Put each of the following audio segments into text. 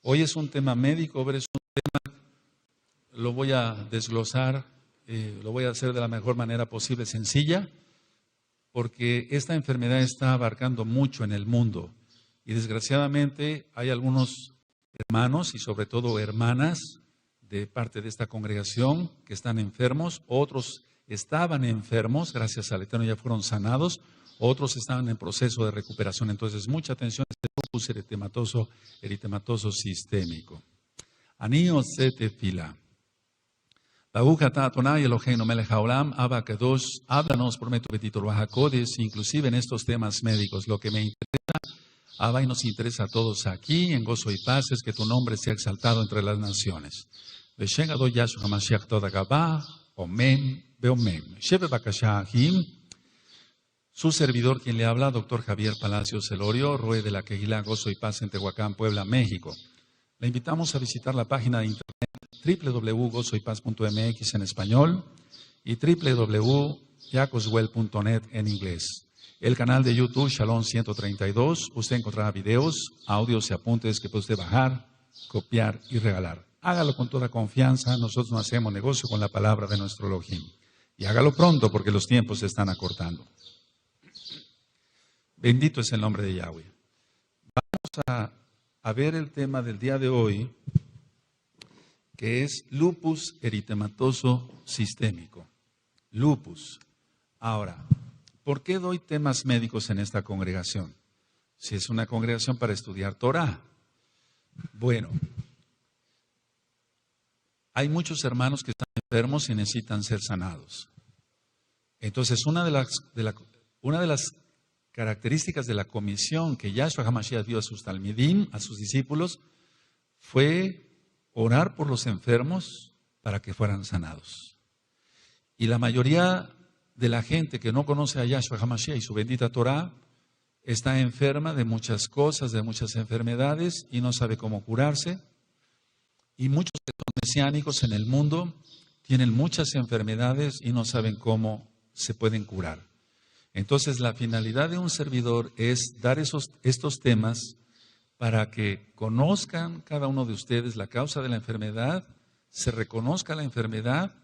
Hoy es un tema médico, pero es un tema, lo voy a desglosar, lo voy a hacer de la mejor manera posible, sencilla, porque esta enfermedad está abarcando mucho en el mundo y desgraciadamente hay algunos hermanos y sobre todo hermanas de parte de esta congregación que están enfermos, otros estaban enfermos, gracias al Eterno ya fueron sanados, otros estaban en proceso de recuperación. Entonces, mucha atención a este lupus eritematoso sistémico. Anío se tefila. Baruch atah Adonai Eloheinu melech haolam, Abba Kadosh, háblanos por medio bendito Ruach HaKodesh, inclusive en estos temas médicos. Lo que me interesa, Abba, y nos interesa a todos aquí, en gozo y paz, es que tu nombre sea exaltado entre las naciones. Beshen Adon Yahshua HaMashiach Toda Gabá, Omen, Beomen. Sheve Bakashah Ahim. Su servidor, quien le habla, doctor Javier Palacios Elorio, Roe de la Quejilá, Gozo y Paz en Tehuacán, Puebla, México. Le invitamos a visitar la página de internet www.gozoypaz.mx en español y www.jacoswell.net en inglés. El canal de YouTube Shalom 132, usted encontrará videos, audios y apuntes que puede usted bajar, copiar y regalar. Hágalo con toda confianza, nosotros no hacemos negocio con la palabra de nuestro Elohim. Y hágalo pronto porque los tiempos se están acortando. Bendito es el nombre de Yahweh. Vamos a ver el tema del día de hoy, que es lupus eritematoso sistémico. Lupus. Ahora, ¿por qué doy temas médicos en esta congregación? Si es una congregación para estudiar Torah. Bueno, hay muchos hermanos que están enfermos y necesitan ser sanados. Entonces, una de las características de la comisión que Yahshua HaMashiach dio a sus talmidim, a sus discípulos, fue orar por los enfermos para que fueran sanados. Y la mayoría de la gente que no conoce a Yahshua HaMashiach y su bendita Torah está enferma de muchas cosas, de muchas enfermedades y no sabe cómo curarse. Y muchos que son mesiánicos en el mundo tienen muchas enfermedades y no saben cómo se pueden curar. Entonces, la finalidad de un servidor es dar estos temas para que conozcan cada uno de ustedes la causa de la enfermedad, se reconozca la enfermedad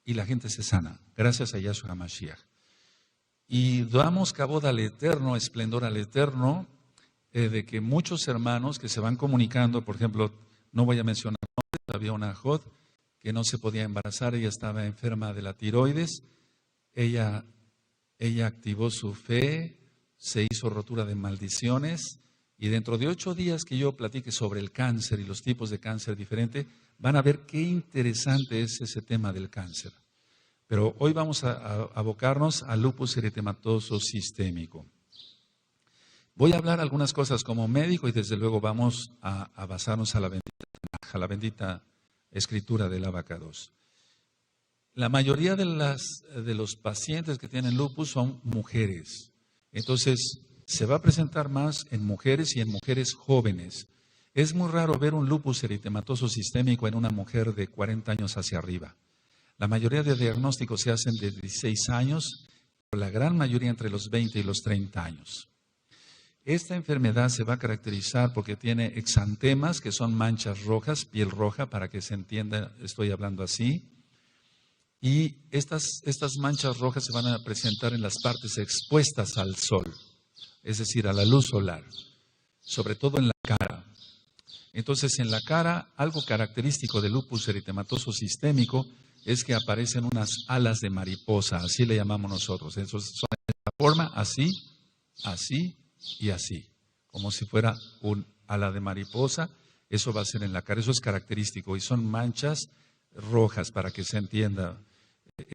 y la gente se sana, gracias a Yahshua HaMashiach. Y damos cabod al Eterno, esplendor al Eterno, de que muchos hermanos que se van comunicando, por ejemplo, no voy a mencionar nombres, había una Jod que no se podía embarazar, ella estaba enferma de la tiroides, ella activó su fe, se hizo rotura de maldiciones y dentro de 8 días que yo platique sobre el cáncer y los tipos de cáncer diferente, van a ver qué interesante es ese tema del cáncer. Pero hoy vamos a abocarnos al lupus eritematoso sistémico. Voy a hablar algunas cosas como médico y desde luego vamos a basarnos a la bendita escritura del Abacados. La mayoría de los pacientes que tienen lupus son mujeres. Entonces, se va a presentar más en mujeres y en mujeres jóvenes. Es muy raro ver un lupus eritematoso sistémico en una mujer de 40 años hacia arriba. La mayoría de diagnósticos se hacen de 16 años, pero la gran mayoría entre los 20 y los 30 años. Esta enfermedad se va a caracterizar porque tiene exantemas, que son manchas rojas, piel roja, para que se entienda, estoy hablando así. Y estas manchas rojas se van a presentar en las partes expuestas al sol, es decir, a la luz solar, sobre todo en la cara. Entonces, en la cara, algo característico del lupus eritematoso sistémico es que aparecen unas alas de mariposa, así le llamamos nosotros. Entonces, son de esta forma, así, así y así, como si fuera un ala de mariposa. Eso va a ser en la cara, eso es característico y son manchas rojas para que se entienda.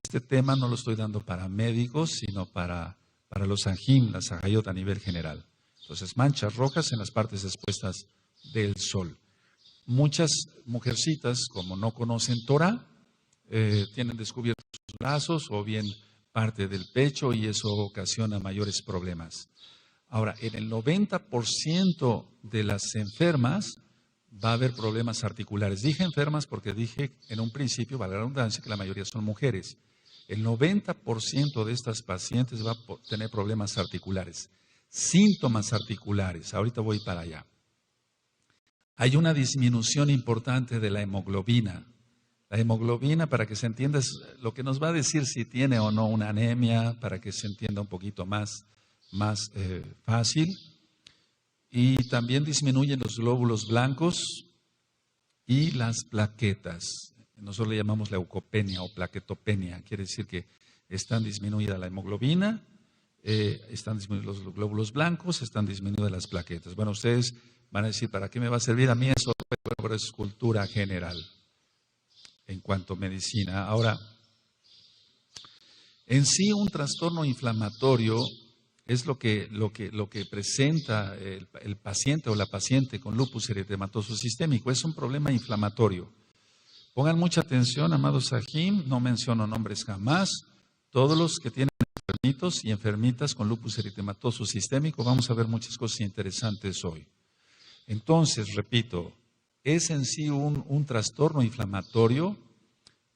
Este tema no lo estoy dando para médicos, sino para los anjim, las ajayot a nivel general. Entonces, manchas rojas en las partes expuestas del sol. Muchas mujercitas, como no conocen Torah, tienen descubiertos sus brazos o bien parte del pecho y eso ocasiona mayores problemas. Ahora, en el 90% de las enfermas va a haber problemas articulares. Dije enfermas porque dije en un principio, vale la redundancia, que la mayoría son mujeres. El 90% de estas pacientes va a tener problemas articulares, síntomas articulares. Ahorita voy para allá. hay una disminución importante de la hemoglobina. La hemoglobina, para que se entienda, es lo que nos va a decir si tiene o no una anemia, para que se entienda un poquito más fácil. Y también disminuyen los glóbulos blancos y las plaquetas. Nosotros le llamamos leucopenia o plaquetopenia. Quiere decir que están disminuida la hemoglobina, están disminuidos los glóbulos blancos, están disminuidas las plaquetas. Bueno, ustedes van a decir, ¿para qué me va a servir a mí eso? Pero es cultura general en cuanto a medicina. Ahora, en sí un trastorno inflamatorio es lo que presenta el paciente o la paciente con lupus eritematoso sistémico. Es un problema inflamatorio. Pongan mucha atención, amados Sahim, no menciono nombres jamás. Todos los que tienen enfermitos y enfermitas con lupus eritematoso sistémico, vamos a ver muchas cosas interesantes hoy. Entonces, repito, es en sí un trastorno inflamatorio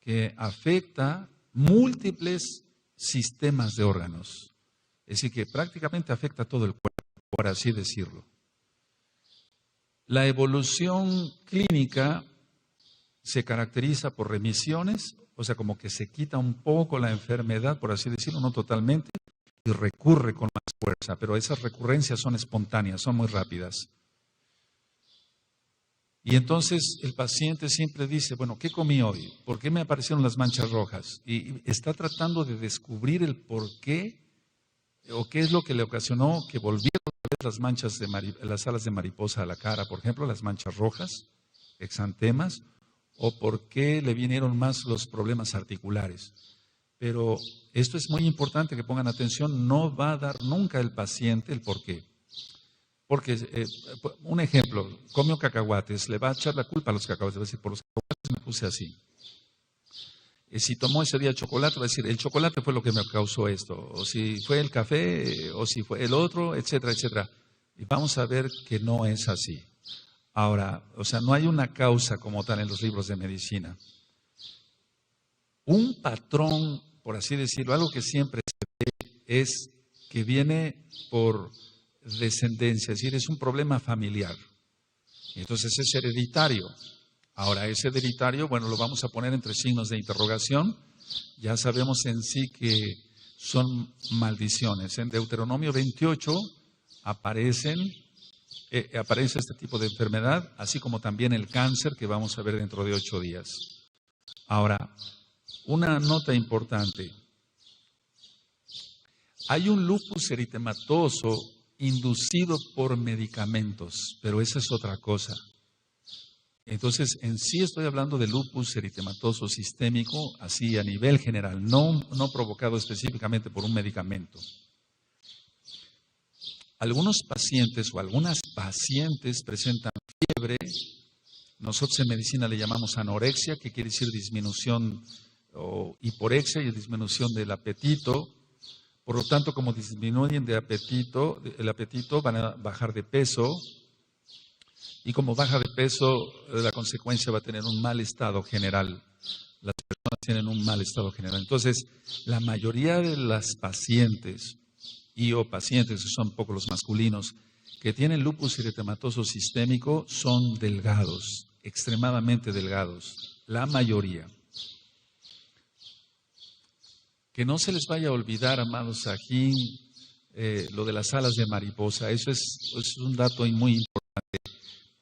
que afecta múltiples sistemas de órganos. Es decir, que prácticamente afecta a todo el cuerpo, por así decirlo. La evolución clínica se caracteriza por remisiones, o sea, como que se quita un poco la enfermedad, por así decirlo, no totalmente, y recurre con más fuerza, pero esas recurrencias son espontáneas, son muy rápidas. Y entonces el paciente siempre dice, bueno, ¿qué comí hoy? ¿Por qué me aparecieron las manchas rojas? Y está tratando de descubrir el por qué o qué es lo que le ocasionó que volvieran a ver las manchas las alas de mariposa a la cara, por ejemplo, las manchas rojas, exantemas, o por qué le vinieron más los problemas articulares. Pero esto es muy importante que pongan atención, no va a dar nunca el paciente el por qué. Porque, un ejemplo, comió cacahuates, le va a echar la culpa a los cacahuates, va a decir, por los cacahuates me puse así. Si tomó ese día chocolate, va a decir, el chocolate fue lo que me causó esto, o si fue el café, o si fue el otro, etcétera, etcétera. Y vamos a ver que no es así. Ahora, o sea, no hay una causa como tal en los libros de medicina. Un patrón, por así decirlo, algo que siempre se ve es que viene por descendencia, es decir, es un problema familiar. Entonces es hereditario. Ahora, ese hereditario, bueno, lo vamos a poner entre signos de interrogación. Ya sabemos en sí que son maldiciones. En Deuteronomio 28 aparece este tipo de enfermedad, así como también el cáncer que vamos a ver dentro de 8 días. Ahora, una nota importante. Hay un lupus eritematoso inducido por medicamentos, pero esa es otra cosa. Entonces, en sí estoy hablando de lupus eritematoso sistémico, así a nivel general, no provocado específicamente por un medicamento. Algunos pacientes o algunas pacientes presentan fiebre. Nosotros en medicina le llamamos anorexia, que quiere decir disminución o hiporexia y disminución del apetito. Por lo tanto, como disminuyen el apetito van a bajar de peso. Y como baja de peso, la consecuencia va a tener un mal estado general. Las personas tienen un mal estado general. Entonces, la mayoría de las pacientes o pacientes, que son un poco los masculinos, que tienen lupus eritematoso sistémico, son delgados, extremadamente delgados, la mayoría. Que no se les vaya a olvidar, amados Sajín, lo de las alas de mariposa. Eso es un dato muy importante.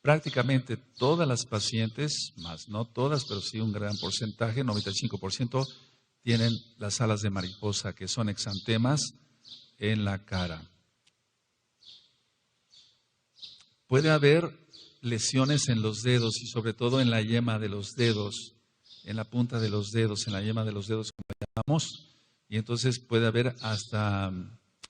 Prácticamente todas las pacientes, más no todas, pero sí un gran porcentaje, 95%, tienen las alas de mariposa, que son exantemas en la cara. Puede haber lesiones en los dedos y sobre todo en la yema de los dedos, en la punta de los dedos, en la yema de los dedos, como llamamos, y entonces puede haber hasta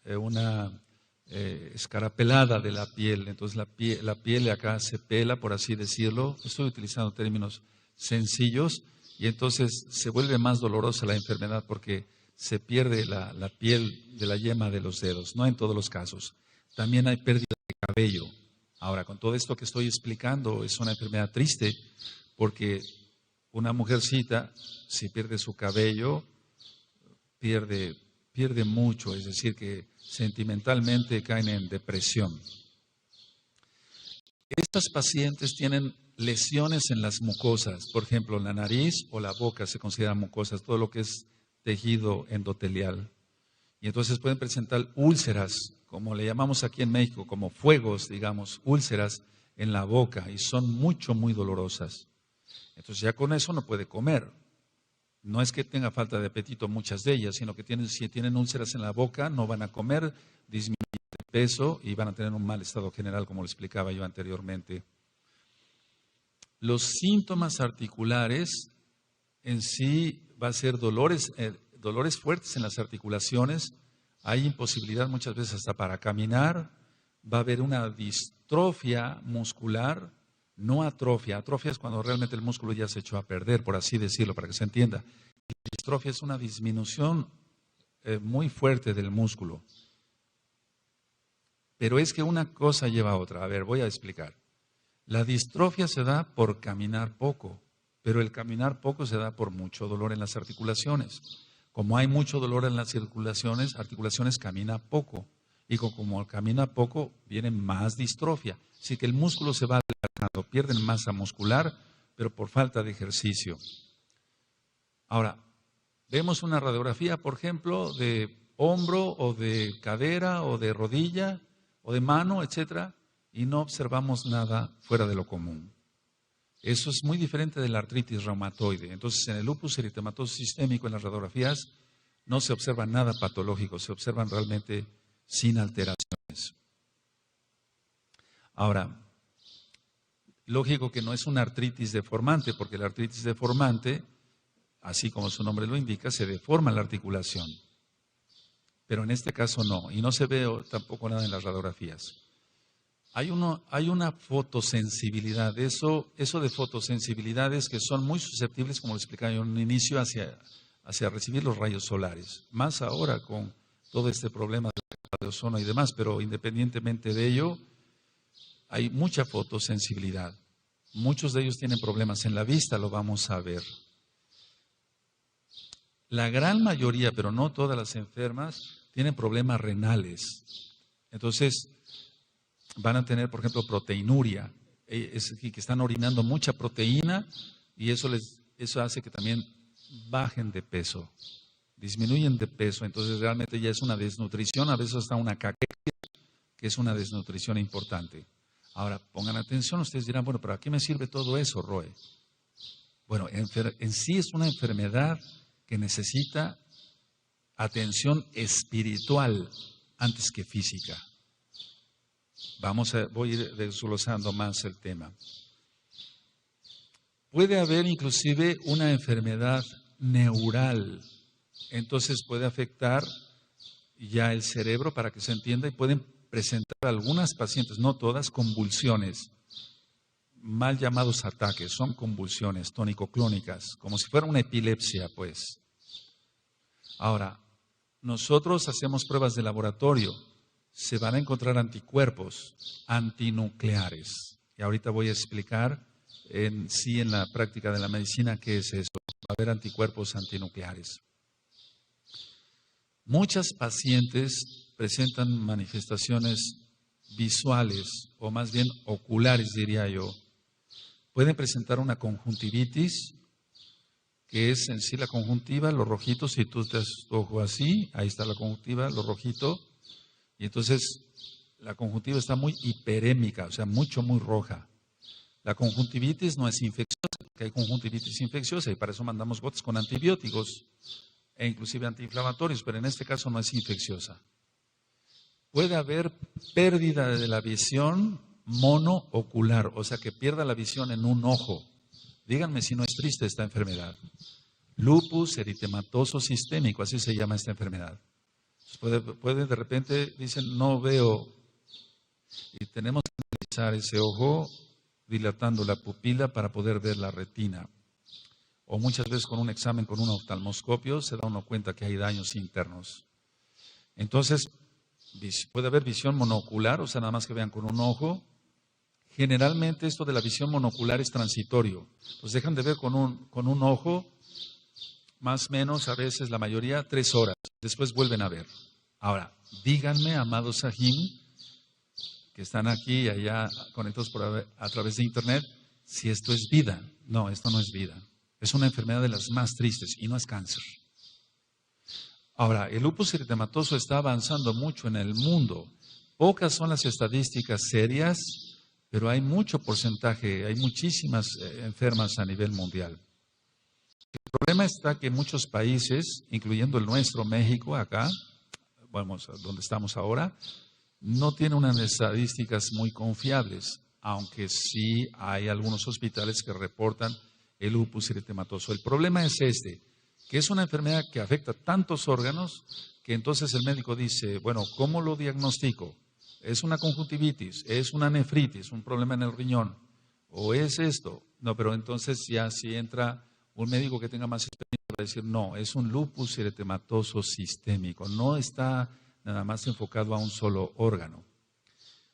una escarapelada de la piel. Entonces la piel acá se pela, por así decirlo. Estoy utilizando términos sencillos y entonces se vuelve más dolorosa la enfermedad porque se pierde la piel de la yema de los dedos, no en todos los casos. También hay pérdida de cabello. Ahora, con todo esto que estoy explicando, es una enfermedad triste porque una mujercita, si pierde su cabello, pierde mucho, es decir, que sentimentalmente caen en depresión. Esta muchos pacientes tienen lesiones en las mucosas, por ejemplo, la nariz o la boca se consideran mucosas, todo lo que es tejido endotelial. Y entonces pueden presentar úlceras, como le llamamos aquí en México, como fuegos, digamos, úlceras en la boca, y son muy dolorosas. Entonces ya con eso no puede comer. No es que tenga falta de apetito muchas de ellas, sino que si tienen úlceras en la boca, no van a comer, disminuyen de peso y van a tener un mal estado general, como lo explicaba yo anteriormente. Los síntomas articulares en sí va a ser dolores fuertes en las articulaciones. Hay imposibilidad muchas veces hasta para caminar. Va a haber una distrofia muscular, no atrofia. Atrofia es cuando realmente el músculo ya se echó a perder, por así decirlo, para que se entienda. Distrofia es una disminución muy fuerte del músculo. Pero es que una cosa lleva a otra. A ver, voy a explicar. La distrofia se da por caminar poco, pero el caminar poco se da por mucho dolor en las articulaciones. Como hay mucho dolor en las articulaciones camina poco. Y como camina poco, viene más distrofia. Así que el músculo se va alargando, pierden masa muscular, pero por falta de ejercicio. Ahora, vemos una radiografía, por ejemplo, de hombro o de cadera o de rodilla o de mano, etcétera, y no observamos nada fuera de lo común. Eso es muy diferente de la artritis reumatoide. Entonces, en el lupus eritematoso sistémico, en las radiografías, no se observa nada patológico, se observan realmente sin alteraciones. Ahora, lógico que no es una artritis deformante, porque la artritis deformante, así como su nombre lo indica, se deforma la articulación. Pero en este caso no, y no se ve tampoco nada en las radiografías. Hay una fotosensibilidad, eso de fotosensibilidades que son muy susceptibles, como lo explicaba yo en un inicio, hacia recibir los rayos solares. Más ahora con todo este problema de la capa de ozono y demás, pero independientemente de ello, hay mucha fotosensibilidad. Muchos de ellos tienen problemas en la vista, lo vamos a ver. La gran mayoría, pero no todas las enfermas, tienen problemas renales. Entonces, van a tener, por ejemplo, proteinuria, es decir, que están orinando mucha proteína y eso hace que también bajen de peso, disminuyen de peso. Entonces, realmente ya es una desnutrición, a veces hasta una caquexia, que es una desnutrición importante. Ahora, pongan atención, ustedes dirán, bueno, ¿pero a qué me sirve todo eso, Roe? Bueno, en sí es una enfermedad que necesita atención espiritual antes que física. Voy a ir desglosando más el tema. Puede haber inclusive una enfermedad neural, entonces puede afectar ya el cerebro para que se entienda y pueden presentar algunas pacientes, no todas, convulsiones, mal llamados ataques, son convulsiones tónico-clónicas, como si fuera una epilepsia, pues. Ahora, nosotros hacemos pruebas de laboratorio, se van a encontrar anticuerpos antinucleares. Y ahorita voy a explicar en la práctica de la medicina qué es eso. Va a haber anticuerpos antinucleares. Muchas pacientes presentan manifestaciones visuales, o más bien oculares, diría yo. Pueden presentar una conjuntivitis, que es en sí la conjuntiva, lo rojito, si tú te das tu ojo así, ahí está la conjuntiva, lo rojito. Y entonces la conjuntiva está muy hiperémica, o sea, muy roja. La conjuntivitis no es infecciosa, porque hay conjuntivitis infecciosa y para eso mandamos gotas con antibióticos e inclusive antiinflamatorios, pero en este caso no es infecciosa. Puede haber pérdida de la visión monoocular, o sea, que pierda la visión en un ojo. Díganme si no es triste esta enfermedad. Lupus eritematoso sistémico, así se llama esta enfermedad. Puede de repente, dicen, no veo, y tenemos que analizar ese ojo dilatando la pupila para poder ver la retina. O muchas veces con un examen, con un oftalmoscopio, se da uno cuenta que hay daños internos. Entonces, puede haber visión monocular, o sea, nada más que vean con un ojo. Generalmente esto de la visión monocular es transitorio. Pues dejan de ver con un ojo, más o menos, a veces la mayoría, 3 horas. Después vuelven a ver. Ahora, díganme, amados Sahim, que están aquí y allá conectados a través de internet, si esto es vida. No, esto no es vida. Es una enfermedad de las más tristes y no es cáncer. Ahora, el lupus eritematoso está avanzando mucho en el mundo. Pocas son las estadísticas serias, pero hay mucho porcentaje, hay muchísimas enfermas a nivel mundial. El problema está que muchos países, incluyendo el nuestro, México, acá, vamos, donde estamos ahora, no tienen unas estadísticas muy confiables, aunque sí hay algunos hospitales que reportan el lupus eritematoso. El problema es que es una enfermedad que afecta tantos órganos que entonces el médico dice, bueno, ¿cómo lo diagnostico? ¿Es una conjuntivitis? ¿Es una nefritis? ¿Un problema en el riñón? ¿O es esto? No, pero entonces ya si entra un médico que tenga más experiencia va a decir, no, es un lupus eritematoso sistémico. No está nada más enfocado a un solo órgano,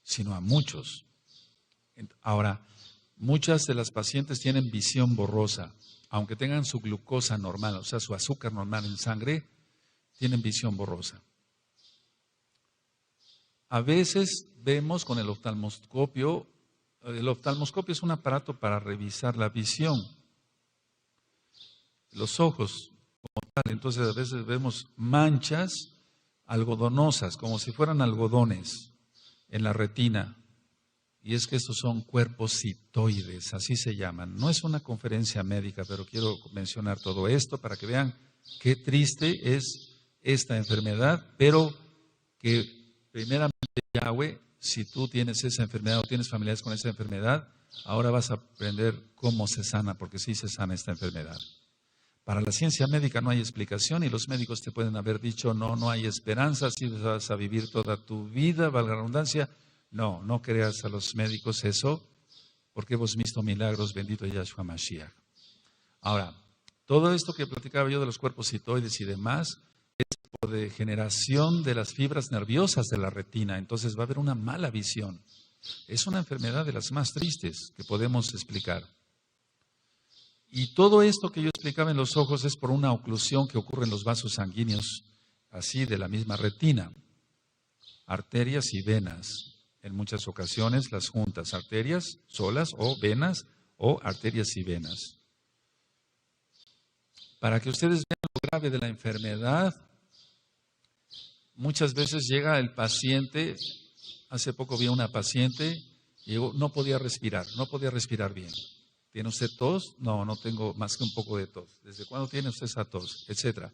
sino a muchos. Ahora, muchas de las pacientes tienen visión borrosa. Aunque tengan su glucosa normal, o sea, su azúcar normal en sangre, tienen visión borrosa. A veces vemos con el oftalmoscopio es un aparato para revisar la visión, los ojos como tal. Entonces a veces vemos manchas algodonosas, como si fueran algodones en la retina. Y es que estos son cuerpos citoides, así se llaman. No es una conferencia médica, pero quiero mencionar todo esto para que vean qué triste es esta enfermedad, pero que primeramente Yahweh, si tú tienes esa enfermedad o tienes familiares con esa enfermedad, ahora vas a aprender cómo se sana, porque sí se sana esta enfermedad. Para la ciencia médica no hay explicación y los médicos te pueden haber dicho, no hay esperanza, así vas a vivir toda tu vida, valga la redundancia. No, no creas a los médicos eso, porque hemos visto milagros, bendito Yahshua Mashiach. Ahora, todo esto que platicaba yo de los cuerpos citoides y demás, es por degeneración de las fibras nerviosas de la retina, entonces va a haber una mala visión. Es una enfermedad de las más tristes que podemos explicar. Y todo esto que yo explicaba en los ojos es por una oclusión que ocurre en los vasos sanguíneos, así de la misma retina, arterias y venas. En muchas ocasiones las juntas, arterias solas o venas o arterias y venas. Para que ustedes vean lo grave de la enfermedad, muchas veces llega el paciente, hace poco vi a una paciente, llegó, no podía respirar bien. ¿Tiene usted tos? No, no tengo más que un poco de tos. ¿Desde cuándo tiene usted esa tos? Etcétera.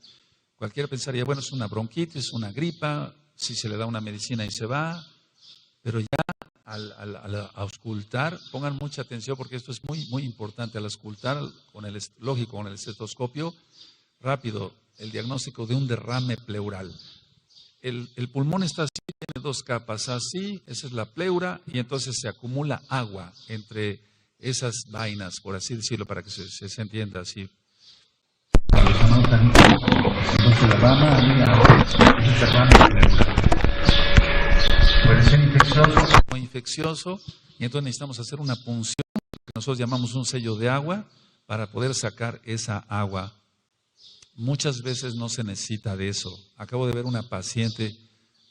Cualquiera pensaría, bueno, es una bronquitis, una gripa, si se le da una medicina y se va. Pero ya al auscultar, pongan mucha atención porque esto es muy, muy importante. Al auscultar, con el estetoscopio, rápido, el diagnóstico de un derrame pleural. El pulmón está así, tiene dos capas así, esa es la pleura, y entonces se acumula agua entre esas vainas, por así decirlo, para que se entienda así. Entonces puede ser infeccioso o infeccioso, y entonces necesitamos hacer una punción, que nosotros llamamos un sello de agua, para poder sacar esa agua. Muchas veces no se necesita de eso. Acabo de ver una paciente,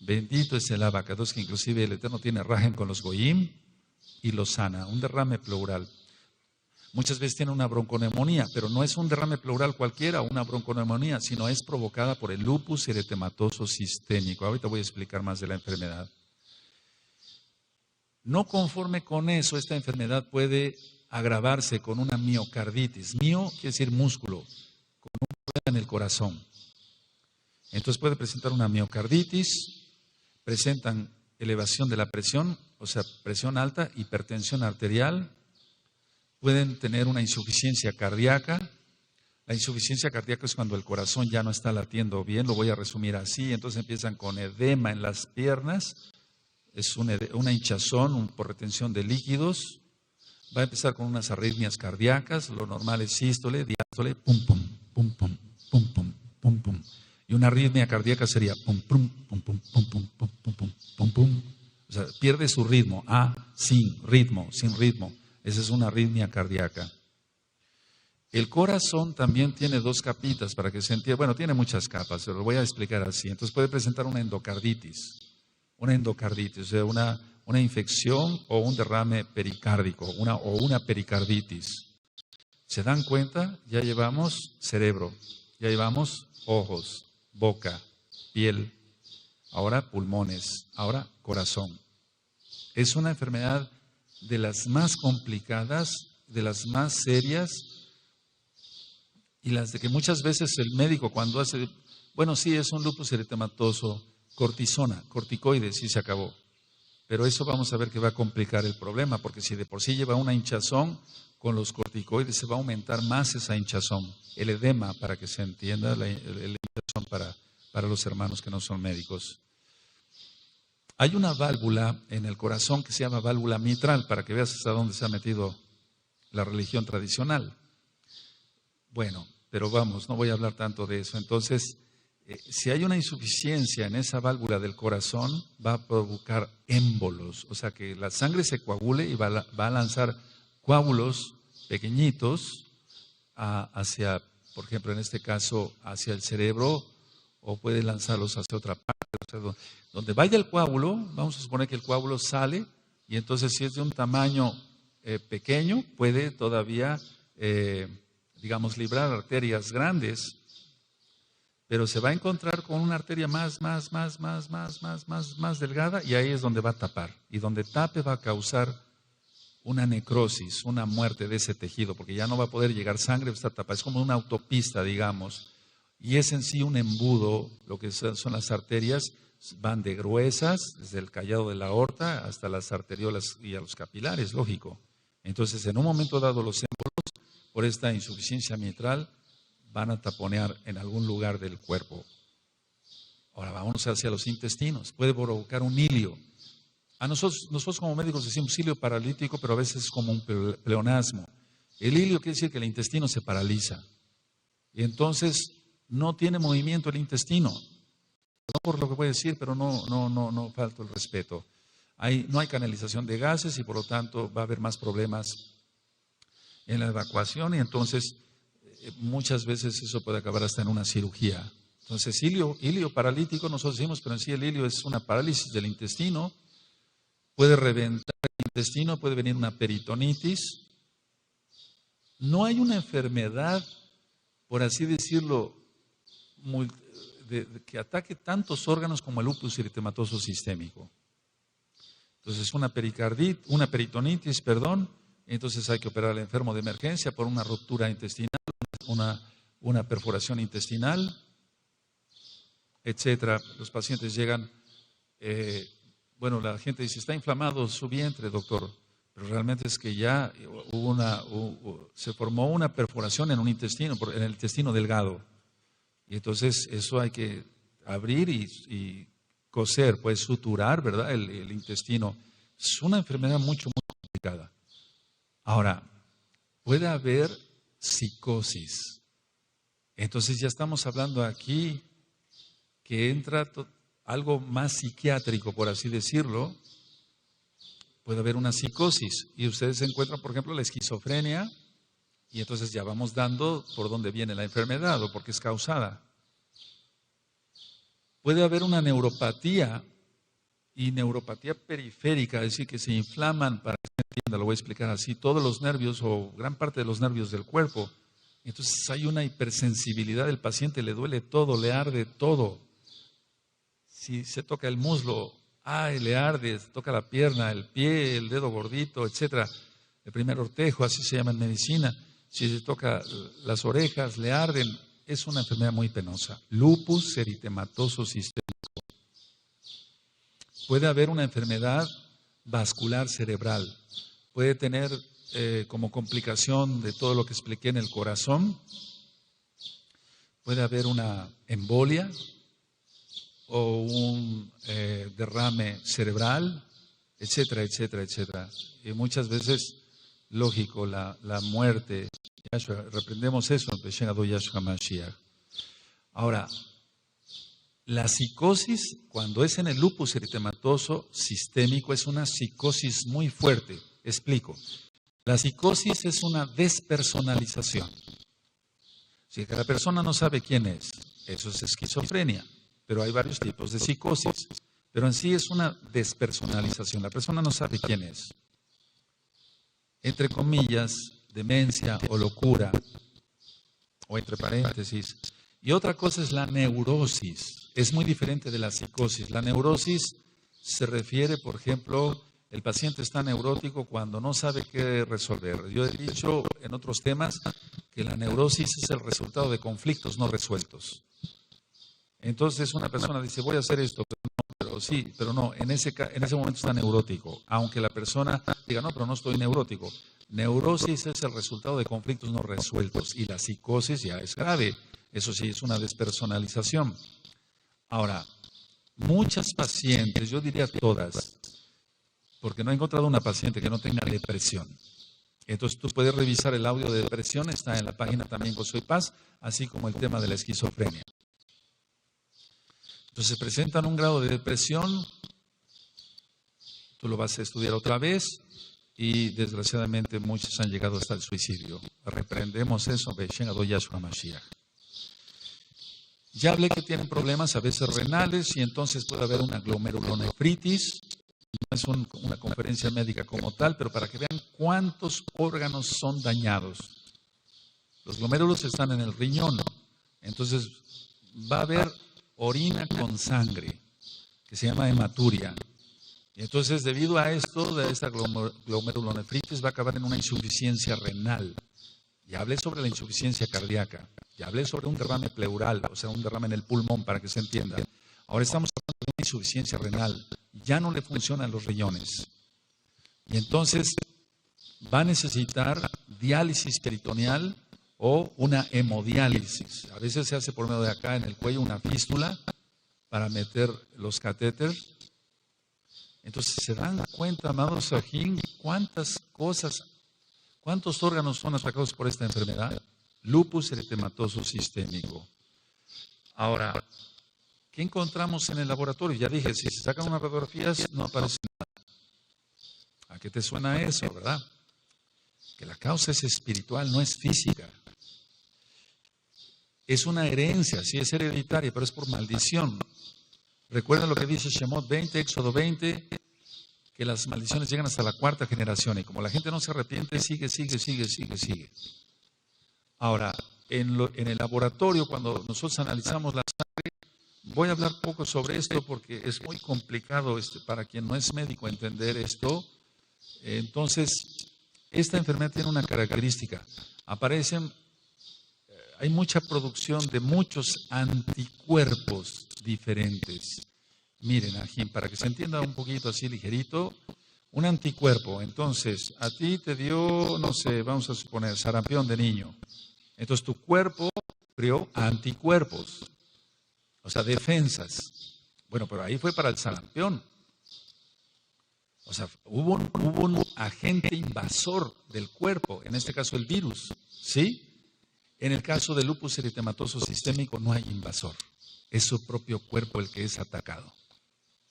bendito es el abacados, que inclusive el Eterno tiene rajem con los goyim y lo sana, un derrame pleural. Muchas veces tiene una bronconeumonía, pero no es un derrame pleural cualquiera, una bronconeumonía, sino es provocada por el lupus eritematoso sistémico. Ahorita voy a explicar más de la enfermedad. No conforme con eso, esta enfermedad puede agravarse con una miocarditis. Mio quiere decir músculo, con un problema en el corazón. Entonces puede presentar una miocarditis, presentan elevación de la presión, o sea, presión alta, hipertensión arterial, pueden tener una insuficiencia cardíaca. La insuficiencia cardíaca es cuando el corazón ya no está latiendo bien, lo voy a resumir así, entonces empiezan con edema en las piernas, es una hinchazón por retención de líquidos, va a empezar con unas arritmias cardíacas, lo normal es sístole, diástole, pum, pum, pum, pum, pum, pum, pum, pum. Y una arritmia cardíaca sería pum, pum, pum, pum, pum, pum, pum, pum, pum, pum, pum. O sea, pierde su ritmo, sin ritmo. Esa es una arritmia cardíaca. El corazón también tiene dos capitas para que se entienda. Bueno, tiene muchas capas, pero lo voy a explicar así. Entonces puede presentar una endocarditis, o sea, una una infección o un derrame pericárdico, o una pericarditis. ¿Se dan cuenta? Ya llevamos cerebro, ya llevamos ojos, boca, piel, ahora pulmones, ahora corazón. Es una enfermedad de las más complicadas, de las más serias, y las de que muchas veces el médico cuando hace, bueno, sí, es un lupus eritematoso, cortisona, corticoides, y se acabó. Pero eso vamos a ver que va a complicar el problema, porque si de por sí lleva una hinchazón, con los corticoides se va a aumentar más esa hinchazón, el edema, para que se entienda, la hinchazón para los hermanos que no son médicos. Hay una válvula en el corazón que se llama válvula mitral, para que veas hasta dónde se ha metido la religión tradicional. Bueno, pero vamos, no voy a hablar tanto de eso. Entonces, si hay una insuficiencia en esa válvula del corazón, va a provocar émbolos, o sea que la sangre se coagule y va a lanzar coágulos pequeñitos hacia, por ejemplo, en este caso, hacia el cerebro, o puede lanzarlos hacia otra parte. O sea, donde vaya el coágulo, vamos a suponer que el coágulo sale, y entonces si es de un tamaño pequeño, puede todavía, digamos, librar arterias grandes, pero se va a encontrar con una arteria más delgada, y ahí es donde va a tapar. Y donde tape va a causar una necrosis, una muerte de ese tejido, porque ya no va a poder llegar sangre, está tapada. Es como una autopista, digamos, y es en sí un embudo. Lo que son las arterias van de gruesas, desde el callado de la aorta hasta las arteriolas y a los capilares, lógico. Entonces, en un momento dado, los émbolos, por esta insuficiencia mitral, van a taponear en algún lugar del cuerpo. Ahora vamos hacia los intestinos. Puede provocar un ilio. A nosotros como médicos decimos ilio paralítico, pero a veces es como un pleonasmo. El ilio quiere decir que el intestino se paraliza. Y entonces no tiene movimiento el intestino. No por lo que voy a decir, pero no falta el respeto. No hay canalización de gases y por lo tanto va a haber más problemas en la evacuación, y entonces muchas veces eso puede acabar hasta en una cirugía. Entonces, ilio paralítico nosotros decimos, pero en sí el ilio es una parálisis del intestino. Puede reventar el intestino, puede venir una peritonitis. No hay una enfermedad, por así decirlo, que ataque tantos órganos como el lupus eritematoso sistémico. Entonces, una peritonitis, entonces hay que operar al enfermo de emergencia por una ruptura intestinal, una perforación intestinal, etcétera. Los pacientes llegan, la gente dice, está inflamado su vientre, doctor, pero realmente es que ya se formó una perforación en en el intestino delgado, y entonces eso hay que abrir y coser, pues suturar, ¿verdad? El intestino. Es una enfermedad muy complicada. Ahora, puede haber psicosis. Entonces ya estamos hablando aquí que entra algo más psiquiátrico, por así decirlo. Puede haber una psicosis y ustedes encuentran, por ejemplo, la esquizofrenia, y entonces ya vamos dando por dónde viene la enfermedad o por qué es causada. Puede haber una neuropatía, y neuropatía periférica, es decir, que se inflaman, para que se entienda, lo voy a explicar así, todos los nervios o gran parte de los nervios del cuerpo. Entonces hay una hipersensibilidad del paciente, le duele todo, le arde todo. Si se toca el muslo, le arde, se toca la pierna, el pie, el dedo gordito, etcétera. El primer ortejo, así se llama en medicina. Si se toca las orejas, le arden. Es una enfermedad muy penosa. Lupus eritematoso sistémico. Puede haber una enfermedad vascular cerebral. Puede tener como complicación de todo lo que expliqué en el corazón. Puede haber una embolia o un derrame cerebral, etcétera, etcétera, etcétera. Y muchas veces, lógico, la muerte. Yahshua, reprendemos eso en Peshenado Yahshua Mashiach. Ahora, la psicosis, cuando es en el lupus eritematoso sistémico, es una psicosis muy fuerte. Explico. La psicosis es una despersonalización. Si la persona no sabe quién es, eso es esquizofrenia. Pero hay varios tipos de psicosis. pero en sí es una despersonalización. La persona no sabe quién es. Entre comillas, demencia o locura, o entre paréntesis. Y otra cosa es la neurosis. Es muy diferente de la psicosis. La neurosis se refiere, por ejemplo, el paciente está neurótico cuando no sabe qué resolver. Yo he dicho en otros temas que la neurosis es el resultado de conflictos no resueltos. Entonces una persona dice, voy a hacer esto, pero sí, pero no, en ese momento está neurótico. Aunque la persona diga, no, pero no estoy neurótico. Neurosis es el resultado de conflictos no resueltos y la psicosis ya es grave. Eso sí, es una despersonalización. Ahora, muchas pacientes, yo diría todas, porque no he encontrado una paciente que no tenga depresión. Entonces tú puedes revisar el audio de depresión, está en la página también Gozo y Paz, así como el tema de la esquizofrenia. Entonces presentan un grado de depresión, tú lo vas a estudiar otra vez y desgraciadamente muchos han llegado hasta el suicidio. Reprendemos eso, Beshen Adon Yahshua Mashiach. Ya hablé que tienen problemas a veces renales y entonces puede haber una glomerulonefritis. No es una conferencia médica como tal, pero para que vean cuántos órganos son dañados. Los glomérulos están en el riñón, entonces va a haber orina con sangre, que se llama hematuria. Y entonces debido a esto, de esta glomerulonefritis va a acabar en una insuficiencia renal. Ya hablé sobre la insuficiencia cardíaca, ya hablé sobre un derrame pleural, o sea, un derrame en el pulmón para que se entienda. Ahora estamos hablando de una insuficiencia renal, ya no le funcionan los riñones. Y entonces va a necesitar diálisis peritoneal o una hemodiálisis. A veces se hace por medio de acá en el cuello una fístula para meter los catéteres. Entonces se dan cuenta, amados Sajín, cuántas cosas, cuántos órganos son atacados por esta enfermedad. Lupus eritematoso sistémico. Ahora, ¿qué encontramos en el laboratorio? Ya dije, si se sacan unas radiografías no aparece nada. ¿A qué te suena eso, verdad? Que la causa es espiritual, no es física. Es una herencia, sí es hereditaria, pero es por maldición. Recuerda lo que dice Shemot 20, Éxodo 20, que las maldiciones llegan hasta la 4ª generación y como la gente no se arrepiente, sigue. Ahora, en el laboratorio, cuando nosotros analizamos la sangre, voy a hablar poco sobre esto porque es muy complicado para quien no es médico entender esto. Entonces, esta enfermedad tiene una característica. Hay mucha producción de muchos anticuerpos diferentes. Miren, Ajín, para que se entienda un poquito así ligerito, un anticuerpo. Entonces, a ti te dio, no sé, vamos a suponer, sarampión de niño. Entonces, tu cuerpo creó anticuerpos, o sea, defensas. Bueno, pero ahí fue para el sarampión. O sea, hubo un agente invasor del cuerpo, en este caso el virus, ¿sí? En el caso del lupus eritematoso sistémico no hay invasor, es su propio cuerpo el que es atacado.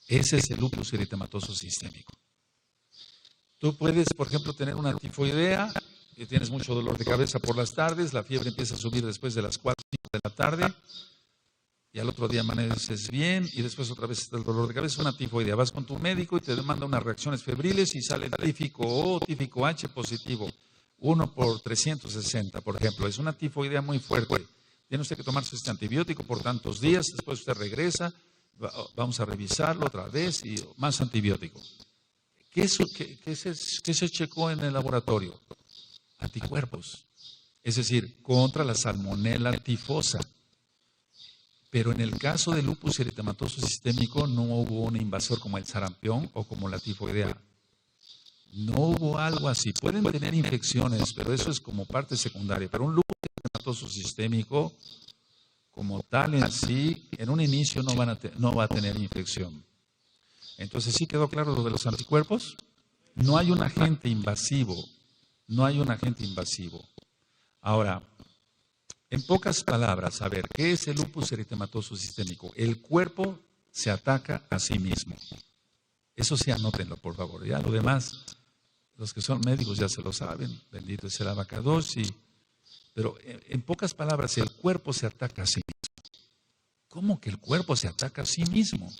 Ese es el lupus eritematoso sistémico. Tú puedes, por ejemplo, tener una tifoidea, y tienes mucho dolor de cabeza por las tardes, la fiebre empieza a subir después de las 4 o 5 de la tarde, y al otro día amaneces bien, y después otra vez está el dolor de cabeza, una tifoidea. Vas con tu médico y te demanda unas reacciones febriles y sale tífico O, tífico H positivo. 1 por 360, por ejemplo. Es una tifoidea muy fuerte. Tiene usted que tomarse este antibiótico por tantos días, después usted regresa, vamos a revisarlo otra vez y más antibiótico. ¿Qué se checó en el laboratorio? Anticuerpos. Es decir, contra la salmonela tifosa. Pero en el caso del lupus eritematoso sistémico no hubo un invasor como el sarampión o como la tifoidea. No hubo algo así. Pueden tener infecciones, pero eso es como parte secundaria. Pero un lupus eritematoso sistémico, como tal en sí, en un inicio no va a tener infección. Entonces, ¿sí quedó claro lo de los anticuerpos? No hay un agente invasivo. No hay un agente invasivo. Ahora, en pocas palabras, a ver, ¿qué es el lupus eritematoso sistémico? El cuerpo se ataca a sí mismo. Eso sí, anótenlo, por favor. Ya lo demás, los que son médicos ya se lo saben. Bendito es el abacados. Pero en pocas palabras, el cuerpo se ataca a sí mismo. ¿Cómo que el cuerpo se ataca a sí mismo?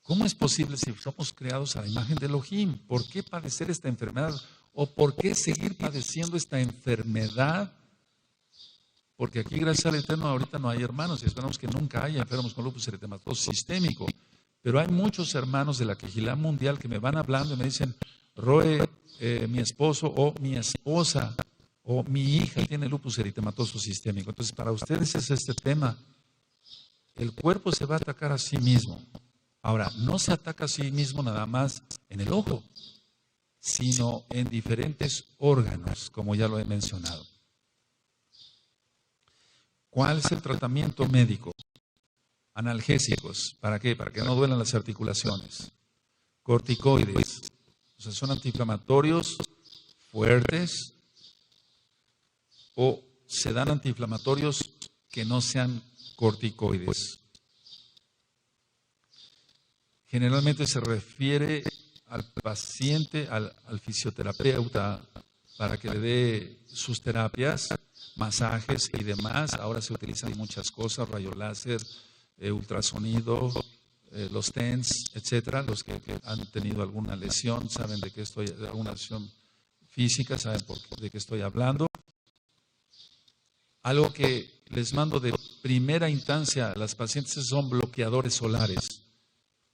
¿Cómo es posible si somos creados a la imagen de Elohim? ¿Por qué padecer esta enfermedad? ¿O por qué seguir padeciendo esta enfermedad? Porque aquí, gracias al Eterno, ahorita no hay hermanos y esperamos que nunca haya enfermos con lupus eritematoso sistémico. Pero hay muchos hermanos de la Quejilá Mundial que me van hablando y me dicen, Roe, mi esposo o mi esposa o mi hija tiene lupus eritematoso sistémico. Entonces, para ustedes es este tema. El cuerpo se va a atacar a sí mismo. Ahora, no se ataca a sí mismo nada más en el ojo, sino en diferentes órganos, como ya lo he mencionado. ¿Cuál es el tratamiento médico? Analgésicos. ¿Para qué? Para que no duelan las articulaciones. Corticoides. O sea, son antiinflamatorios fuertes o se dan antiinflamatorios que no sean corticoides. Generalmente se refiere al paciente, al fisioterapeuta, para que le dé sus terapias, masajes y demás. Ahora se utilizan muchas cosas, rayo láser, ultrasonido, los TENS, etcétera. Los que han tenido alguna lesión saben de alguna lesión física, saben de qué estoy hablando. Algo que les mando de primera instancia a las pacientes son bloqueadores solares,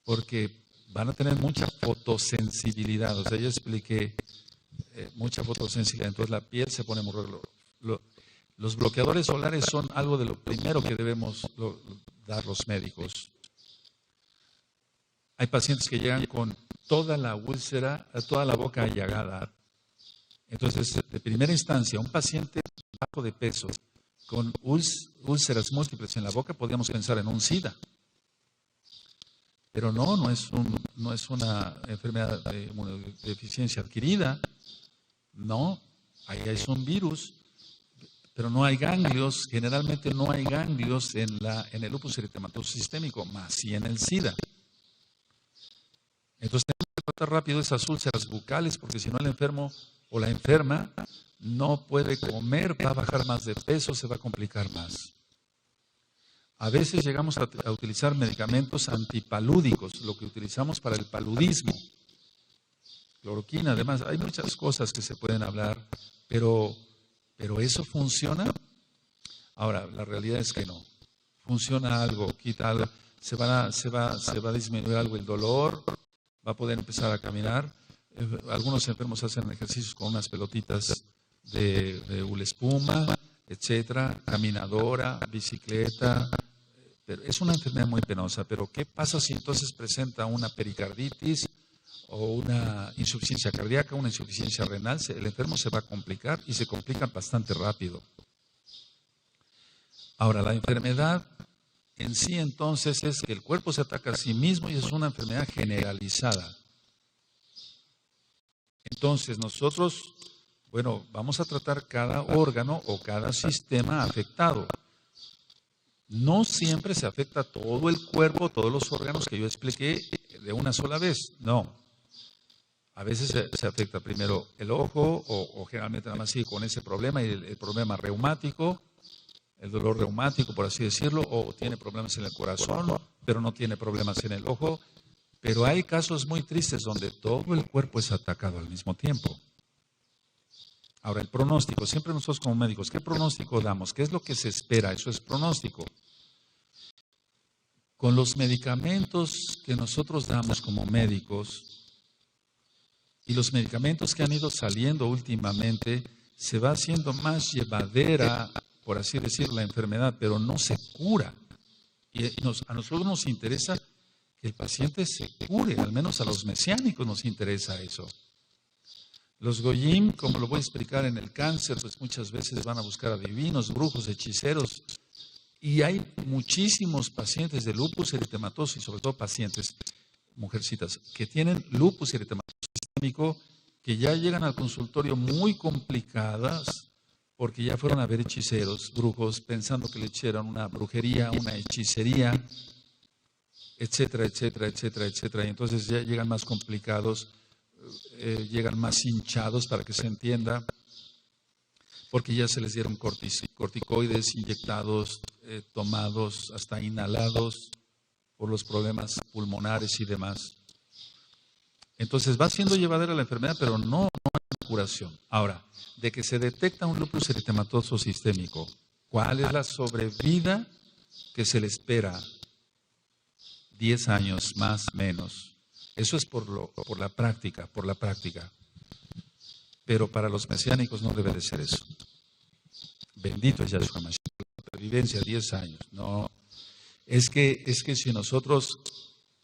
porque van a tener mucha fotosensibilidad. O sea, yo expliqué mucha fotosensibilidad, entonces la piel se pone muy roja. Los bloqueadores solares son algo de lo primero que debemos dar los médicos. Hay pacientes que llegan con toda la úlcera, toda la boca allagada. Entonces, de primera instancia, un paciente bajo de peso con úlceras múltiples en la boca, podríamos pensar en un SIDA. Pero no es una enfermedad de deficiencia adquirida. No, ahí es un virus. Pero no hay ganglios, generalmente no hay ganglios en el lupus eritematoso sistémico, más sí en el SIDA. Entonces tenemos que tratar rápido esas úlceras bucales, porque si no el enfermo o la enferma no puede comer, va a bajar más de peso, se va a complicar más. A veces llegamos a utilizar medicamentos antipalúdicos, lo que utilizamos para el paludismo. Cloroquina, además, hay muchas cosas que se pueden hablar, pero ¿eso funciona? Ahora, la realidad es que no. Funciona algo, quita algo, se va a disminuir algo el dolor, va a poder empezar a caminar. Algunos enfermos hacen ejercicios con unas pelotitas de hula espuma, etcétera, caminadora, bicicleta. Pero es una enfermedad muy penosa, pero ¿qué pasa si entonces presenta una pericarditis o una insuficiencia cardíaca, una insuficiencia renal? El enfermo se va a complicar y se complica bastante rápido. Ahora, la enfermedad en sí entonces es que el cuerpo se ataca a sí mismo y es una enfermedad generalizada. Entonces nosotros, vamos a tratar cada órgano o cada sistema afectado. No siempre se afecta todo el cuerpo, todos los órganos que yo expliqué de una sola vez, no. A veces se afecta primero el ojo o generalmente nada más sigue con ese problema y el problema reumático, el dolor reumático, por así decirlo, o tiene problemas en el corazón, pero no tiene problemas en el ojo. Pero hay casos muy tristes donde todo el cuerpo es atacado al mismo tiempo. Ahora, el pronóstico, siempre nosotros como médicos, ¿qué pronóstico damos? ¿Qué es lo que se espera? Eso es pronóstico. Con los medicamentos que nosotros damos como médicos y los medicamentos que han ido saliendo últimamente, se va haciendo más llevadera, por así decirlo, la enfermedad, pero no se cura. Y a nosotros nos interesa que el paciente se cure, al menos a los mesiánicos nos interesa eso. Los goyim, como lo voy a explicar en el cáncer, pues muchas veces van a buscar adivinos, brujos, hechiceros. Y hay muchísimos pacientes de lupus eritematoso y sobre todo pacientes, mujercitas, que tienen lupus eritematoso sistémico, que ya llegan al consultorio muy complicadas porque ya fueron a ver hechiceros, brujos, pensando que le hicieron una brujería, una hechicería, etcétera, etcétera, etcétera, etcétera. Y entonces ya llegan más complicados. Llegan más hinchados, para que se entienda, porque ya se les dieron corticoides inyectados, tomados, hasta inhalados. por los problemas pulmonares y demás. Entonces va siendo llevadera la enfermedad, pero no hay curación. Ahora, de que se detecta un lupus eritematoso sistémico, ¿cuál es la sobrevida que se le espera? 10 años, más, menos. Eso es por la práctica, Pero para los mesiánicos no debe de ser eso. Bendito es Yahshua Mashiach. La supervivencia 10 años. No. Es que si nosotros,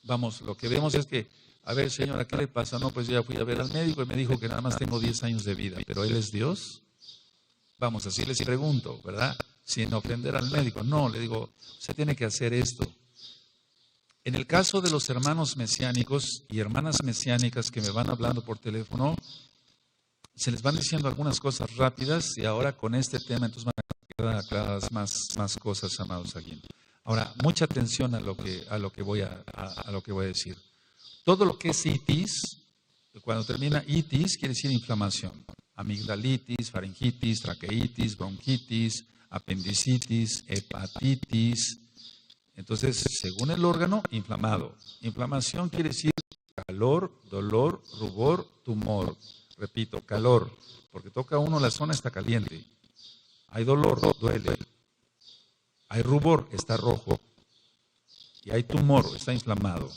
vamos, lo que vemos es que, a ver, señora, ¿qué le pasa? No, pues ya fui a ver al médico y me dijo que nada más tengo 10 años de vida. ¿Pero él es Dios? Vamos, así les pregunto, ¿verdad? Sin ofender al médico. No, le digo, usted tiene que hacer esto. En el caso de los hermanos mesiánicos y hermanas mesiánicas que me van hablando por teléfono, se les van diciendo algunas cosas rápidas y ahora con este tema entonces van a quedar aclaradas más cosas, amados aquí. Ahora, mucha atención a lo que voy a decir. Todo lo que es itis, cuando termina itis, quiere decir inflamación. Amigdalitis, faringitis, traqueitis, bronquitis, apendicitis, hepatitis. Entonces, según el órgano, inflamado. Inflamación quiere decir calor, dolor, rubor, tumor. Repito, calor, porque toca uno la zona está caliente. Hay dolor, duele. Hay rubor, está rojo. Y hay tumor, está inflamado.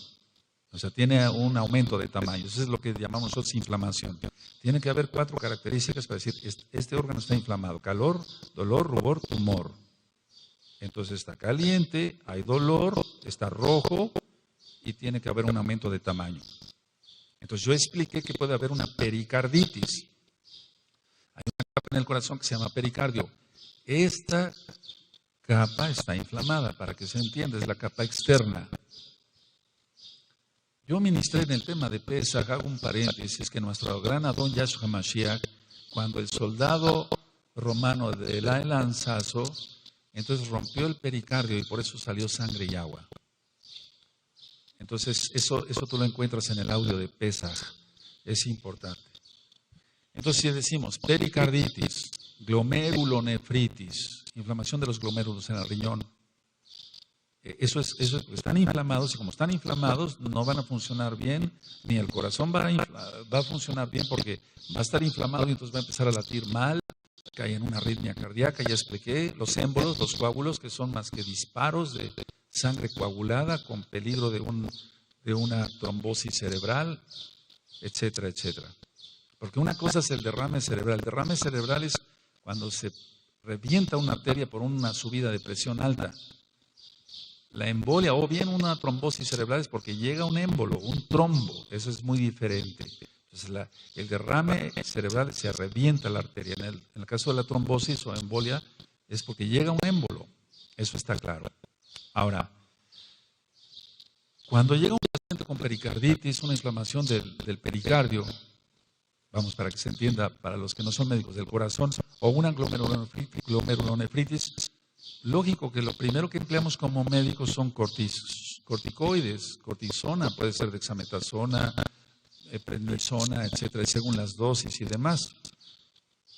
O sea, tiene un aumento de tamaño. Eso es lo que llamamos nosotros inflamación. Tiene que haber 4 características para decir, este órgano está inflamado. Calor, dolor, rubor, tumor. Entonces está caliente, hay dolor, está rojo y tiene que haber un aumento de tamaño. Entonces yo expliqué que puede haber una pericarditis. Hay una capa en el corazón que se llama pericardio. Esta capa está inflamada, para que se entienda, es la capa externa. Yo ministré en el tema de Pesaj, hago un paréntesis, que nuestro gran Adón Yahshua Mashiach, cuando el soldado romano le da el lanzazo, entonces rompió el pericardio y por eso salió sangre y agua. Entonces eso tú lo encuentras en el audio de Pesaj, es importante. Entonces si decimos pericarditis, glomerulonefritis, inflamación de los glomérulos en el riñón, eso están inflamados y como están inflamados no van a funcionar bien, ni el corazón va a funcionar bien porque va a estar inflamado y entonces va a empezar a latir mal, cae en una arritmia cardíaca. Ya expliqué los émbolos, los coágulos, que son más que disparos de sangre coagulada con peligro de una trombosis cerebral, etcétera, etcétera. Porque una cosa es el derrame cerebral. El derrame cerebral es cuando se revienta una arteria por una subida de presión alta. La embolia o bien una trombosis cerebral es porque llega un émbolo, un trombo. Eso es muy diferente. Entonces el derrame cerebral se revienta la arteria. En el caso de la trombosis o embolia es porque llega un émbolo. Eso está claro. Ahora, cuando llega un paciente con pericarditis, una inflamación del pericardio, vamos, para que se entienda, para los que no son médicos del corazón, o una glomerulonefritis, lógico que lo primero que empleamos como médicos son corticoides, cortisona, puede ser dexametasona, prednisona, etcétera, según las dosis y demás.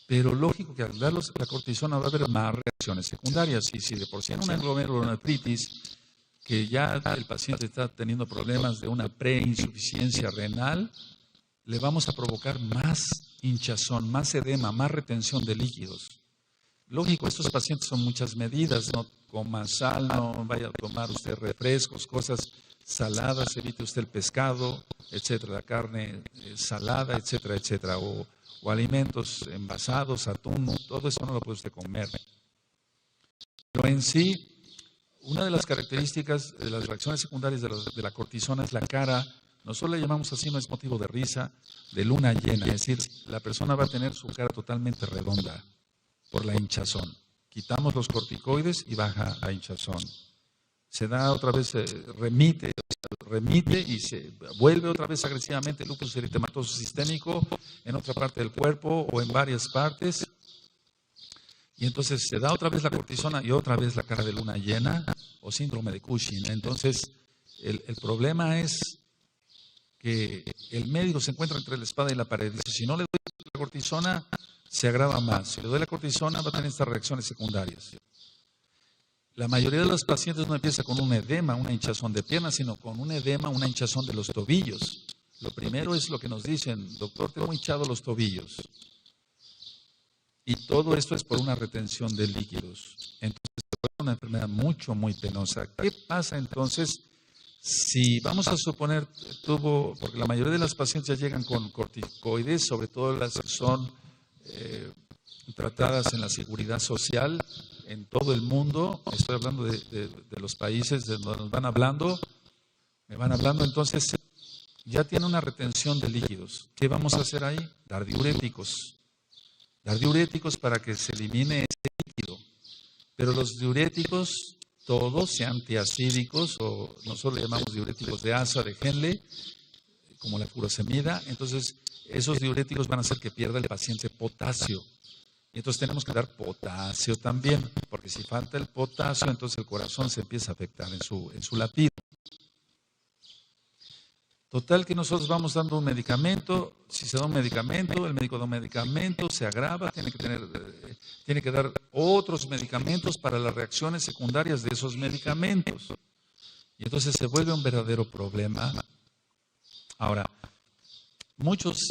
Pero lógico que al dar la cortisona va a haber más reacciones secundarias. Y si de por sí en una glomerulonefritis, que ya el paciente está teniendo problemas de una preinsuficiencia renal, le vamos a provocar más hinchazón, más edema, más retención de líquidos. Lógico, estos pacientes son muchas medidas, no coma sal, no vaya a tomar usted refrescos, cosas saladas, evite usted el pescado, etcétera, la carne salada, etcétera, etcétera, o alimentos envasados, atún, todo eso no lo puede usted comer. Pero en sí, una de las características de las reacciones secundarias de la cortisona es la cara. Nosotros le llamamos así, no es motivo de risa, de luna llena, es decir, la persona va a tener su cara totalmente redonda por la hinchazón. Quitamos los corticoides y baja la hinchazón. Se da otra vez, remite y se vuelve otra vez agresivamente el lupus eritematoso sistémico en otra parte del cuerpo o en varias partes. Y entonces se da otra vez la cortisona y otra vez la cara de luna llena o síndrome de Cushing. Entonces el problema es que el médico se encuentra entre la espada y la pared. Dice, si no le doy la cortisona, se agrava más. Si le doy la cortisona, va a tener estas reacciones secundarias. la mayoría de los pacientes no empieza con un edema, una hinchazón de piernas, sino con un edema, una hinchazón de los tobillos. Lo primero es lo que nos dicen, doctor, tengo hinchado los tobillos. Y todo esto es por una retención de líquidos. Entonces, es una enfermedad muy penosa. ¿Qué pasa entonces si, vamos a suponer, porque la mayoría de las pacientes ya llegan con corticoides, sobre todo las que son tratadas en la seguridad social en todo el mundo, estoy hablando de los países de donde nos van hablando, me van hablando, entonces ya tiene una retención de líquidos. ¿Qué vamos a hacer ahí? Dar diuréticos para que se elimine ese líquido. Pero los diuréticos, todos, sean antiacídicos o nosotros le llamamos diuréticos de asa, de Henle, como la furosemida, entonces esos diuréticos van a hacer que pierda el paciente potasio. Y entonces tenemos que dar potasio también, porque si falta el potasio, entonces el corazón se empieza a afectar en su latido. Total que nosotros vamos dando un medicamento, si se da un medicamento, el médico da un medicamento, se agrava, tiene que dar otros medicamentos para las reacciones secundarias de esos medicamentos. Y entonces se vuelve un verdadero problema. Ahora, muchos,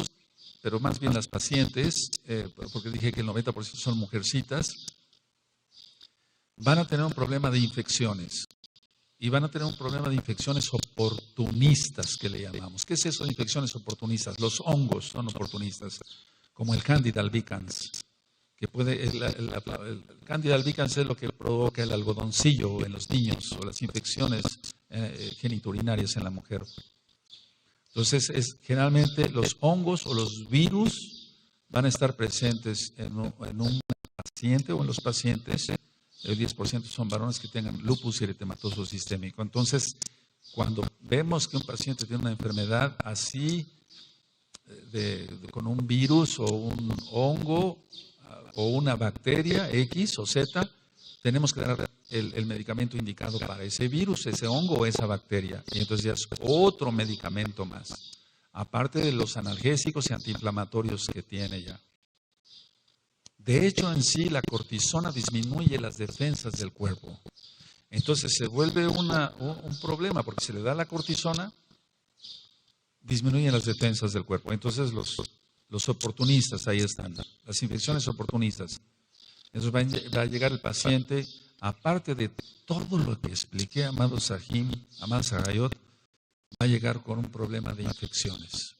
pero más bien las pacientes, porque dije que el 90% son mujercitas, van a tener un problema de infecciones. Y van a tener un problema de infecciones oportunistas, que le llamamos. ¿Qué es eso de infecciones oportunistas? Los hongos son oportunistas, como el Candida albicans. El Candida albicans es lo que provoca el algodoncillo en los niños o las infecciones geniturinarias en la mujer. Entonces, generalmente los hongos o los virus van a estar presentes en un paciente o en los pacientes. El 10% son varones que tengan lupus eritematoso sistémico. Entonces, cuando vemos que un paciente tiene una enfermedad así, con un virus o un hongo o una bacteria X o Z, tenemos que dar el medicamento indicado para ese virus, ese hongo o esa bacteria. Y entonces ya es otro medicamento más, aparte de los analgésicos y antiinflamatorios que tiene ya. De hecho, en sí, la cortisona disminuye las defensas del cuerpo. Entonces se vuelve un problema, porque si le da la cortisona, disminuyen las defensas del cuerpo. Entonces los oportunistas ahí están, las infecciones oportunistas. Entonces va a llegar el paciente, aparte de todo lo que expliqué, amado Sahim, amado Sagayot, va a llegar con un problema de infecciones.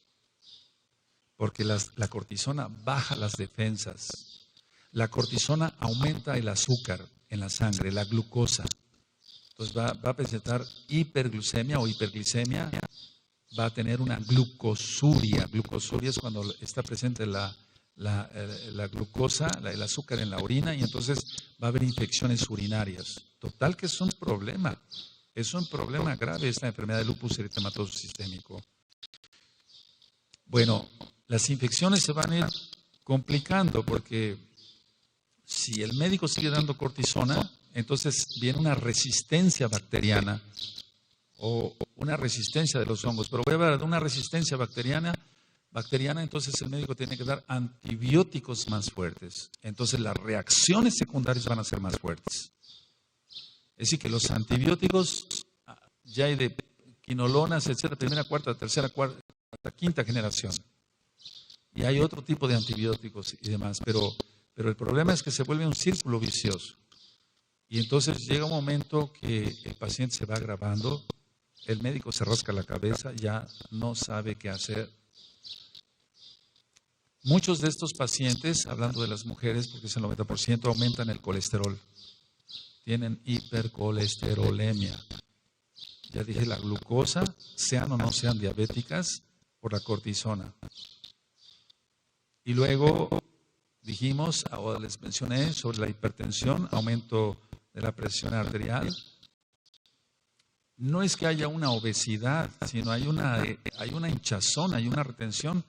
Porque la cortisona baja las defensas. La cortisona aumenta el azúcar en la sangre, la glucosa. Entonces va a presentar hiperglucemia o hiperglicemia, va a tener una glucosuria. Glucosuria es cuando está presente la glucosa, el azúcar en la orina, y entonces va a haber infecciones urinarias. Total que es un problema grave esta enfermedad de lupus eritematoso sistémico. Bueno, las infecciones se van a ir complicando porque si el médico sigue dando cortisona, entonces viene una resistencia bacteriana o una resistencia de los hongos. Pero voy a hablar de una resistencia bacteriana, entonces el médico tiene que dar antibióticos más fuertes. Entonces las reacciones secundarias van a ser más fuertes. Es decir, que los antibióticos, ya hay de quinolonas, etcétera, primera, cuarta, tercera, cuarta, hasta quinta generación. Y hay otro tipo de antibióticos y demás, pero el problema es que se vuelve un círculo vicioso. Y entonces llega un momento que el paciente se va agravando, el médico se rasca la cabeza, ya no sabe qué hacer. Muchos de estos pacientes, hablando de las mujeres, porque es el 90%, aumentan el colesterol. Tienen hipercolesterolemia. Ya dije, la glucosa, sean o no sean diabéticas, por la cortisona. Y luego dijimos, ahora les mencioné sobre la hipertensión, aumento de la presión arterial. No es que haya una obesidad, sino hay una hinchazón, hay una retención.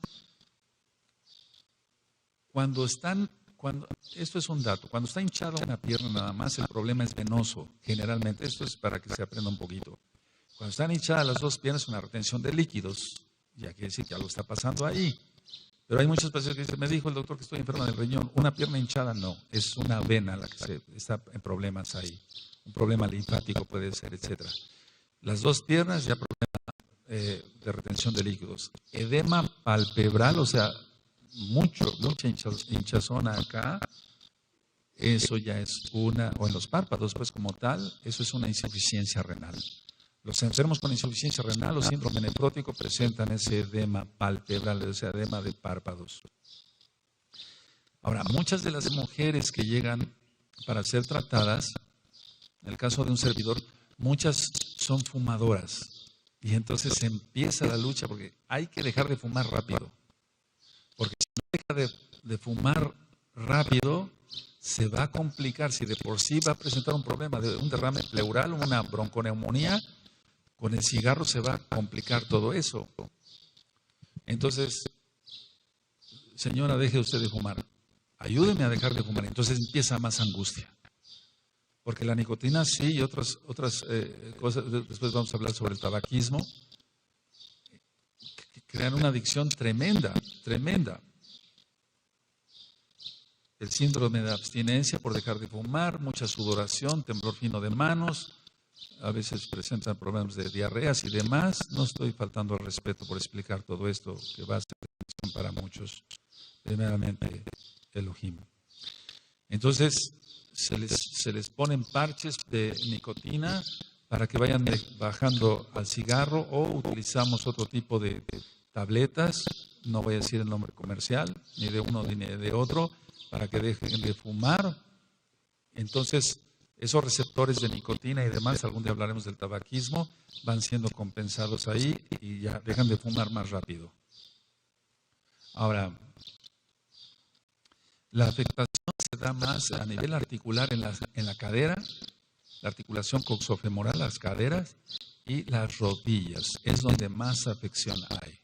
Esto es un dato, cuando está hinchada una pierna nada más, el problema es venoso, generalmente. Esto es para que se aprenda un poquito. Cuando están hinchadas las dos piernas, una retención de líquidos, ya quiere decir que algo está pasando ahí. Pero hay muchos pacientes que dicen, me dijo el doctor que estoy enfermo del riñón. Una pierna hinchada, no, es una vena la que está en problemas ahí. un problema linfático puede ser, etcétera. Las dos piernas ya problema de retención de líquidos. Edema palpebral, o sea, mucha hinchazón acá, eso ya es una, o en los párpados, pues como tal, eso es una insuficiencia renal. Los enfermos con insuficiencia renal o síndrome nefrótico presentan ese edema palpebral, ese edema de párpados. Ahora, muchas de las mujeres que llegan para ser tratadas, en el caso de un servidor, muchas son fumadoras. Y entonces empieza la lucha porque hay que dejar de fumar rápido. Porque si no deja de fumar rápido, se va a complicar. Si de por sí va a presentar un problema de un derrame pleural, una bronconeumonía, con el cigarro se va a complicar todo eso. Entonces, señora, deje usted de fumar. Ayúdeme a dejar de fumar. Entonces empieza más angustia. Porque la nicotina sí y otras cosas, después vamos a hablar sobre el tabaquismo, que crean una adicción tremenda, tremenda. El síndrome de abstinencia por dejar de fumar, mucha sudoración, temblor fino de manos, a veces presentan problemas de diarreas y demás. No estoy faltando al respeto por explicar todo esto, que va a ser atención para muchos, primeramente Elohim. Entonces, se les ponen parches de nicotina para que vayan bajando al cigarro, o utilizamos otro tipo de tabletas, no voy a decir el nombre comercial, ni de uno ni de otro, para que dejen de fumar. Entonces, esos receptores de nicotina y demás, algún día hablaremos del tabaquismo, van siendo compensados ahí y ya dejan de fumar más rápido. Ahora, la afectación se da más a nivel articular en la cadera, la articulación coxofemoral, las caderas y las rodillas. Es donde más afección hay.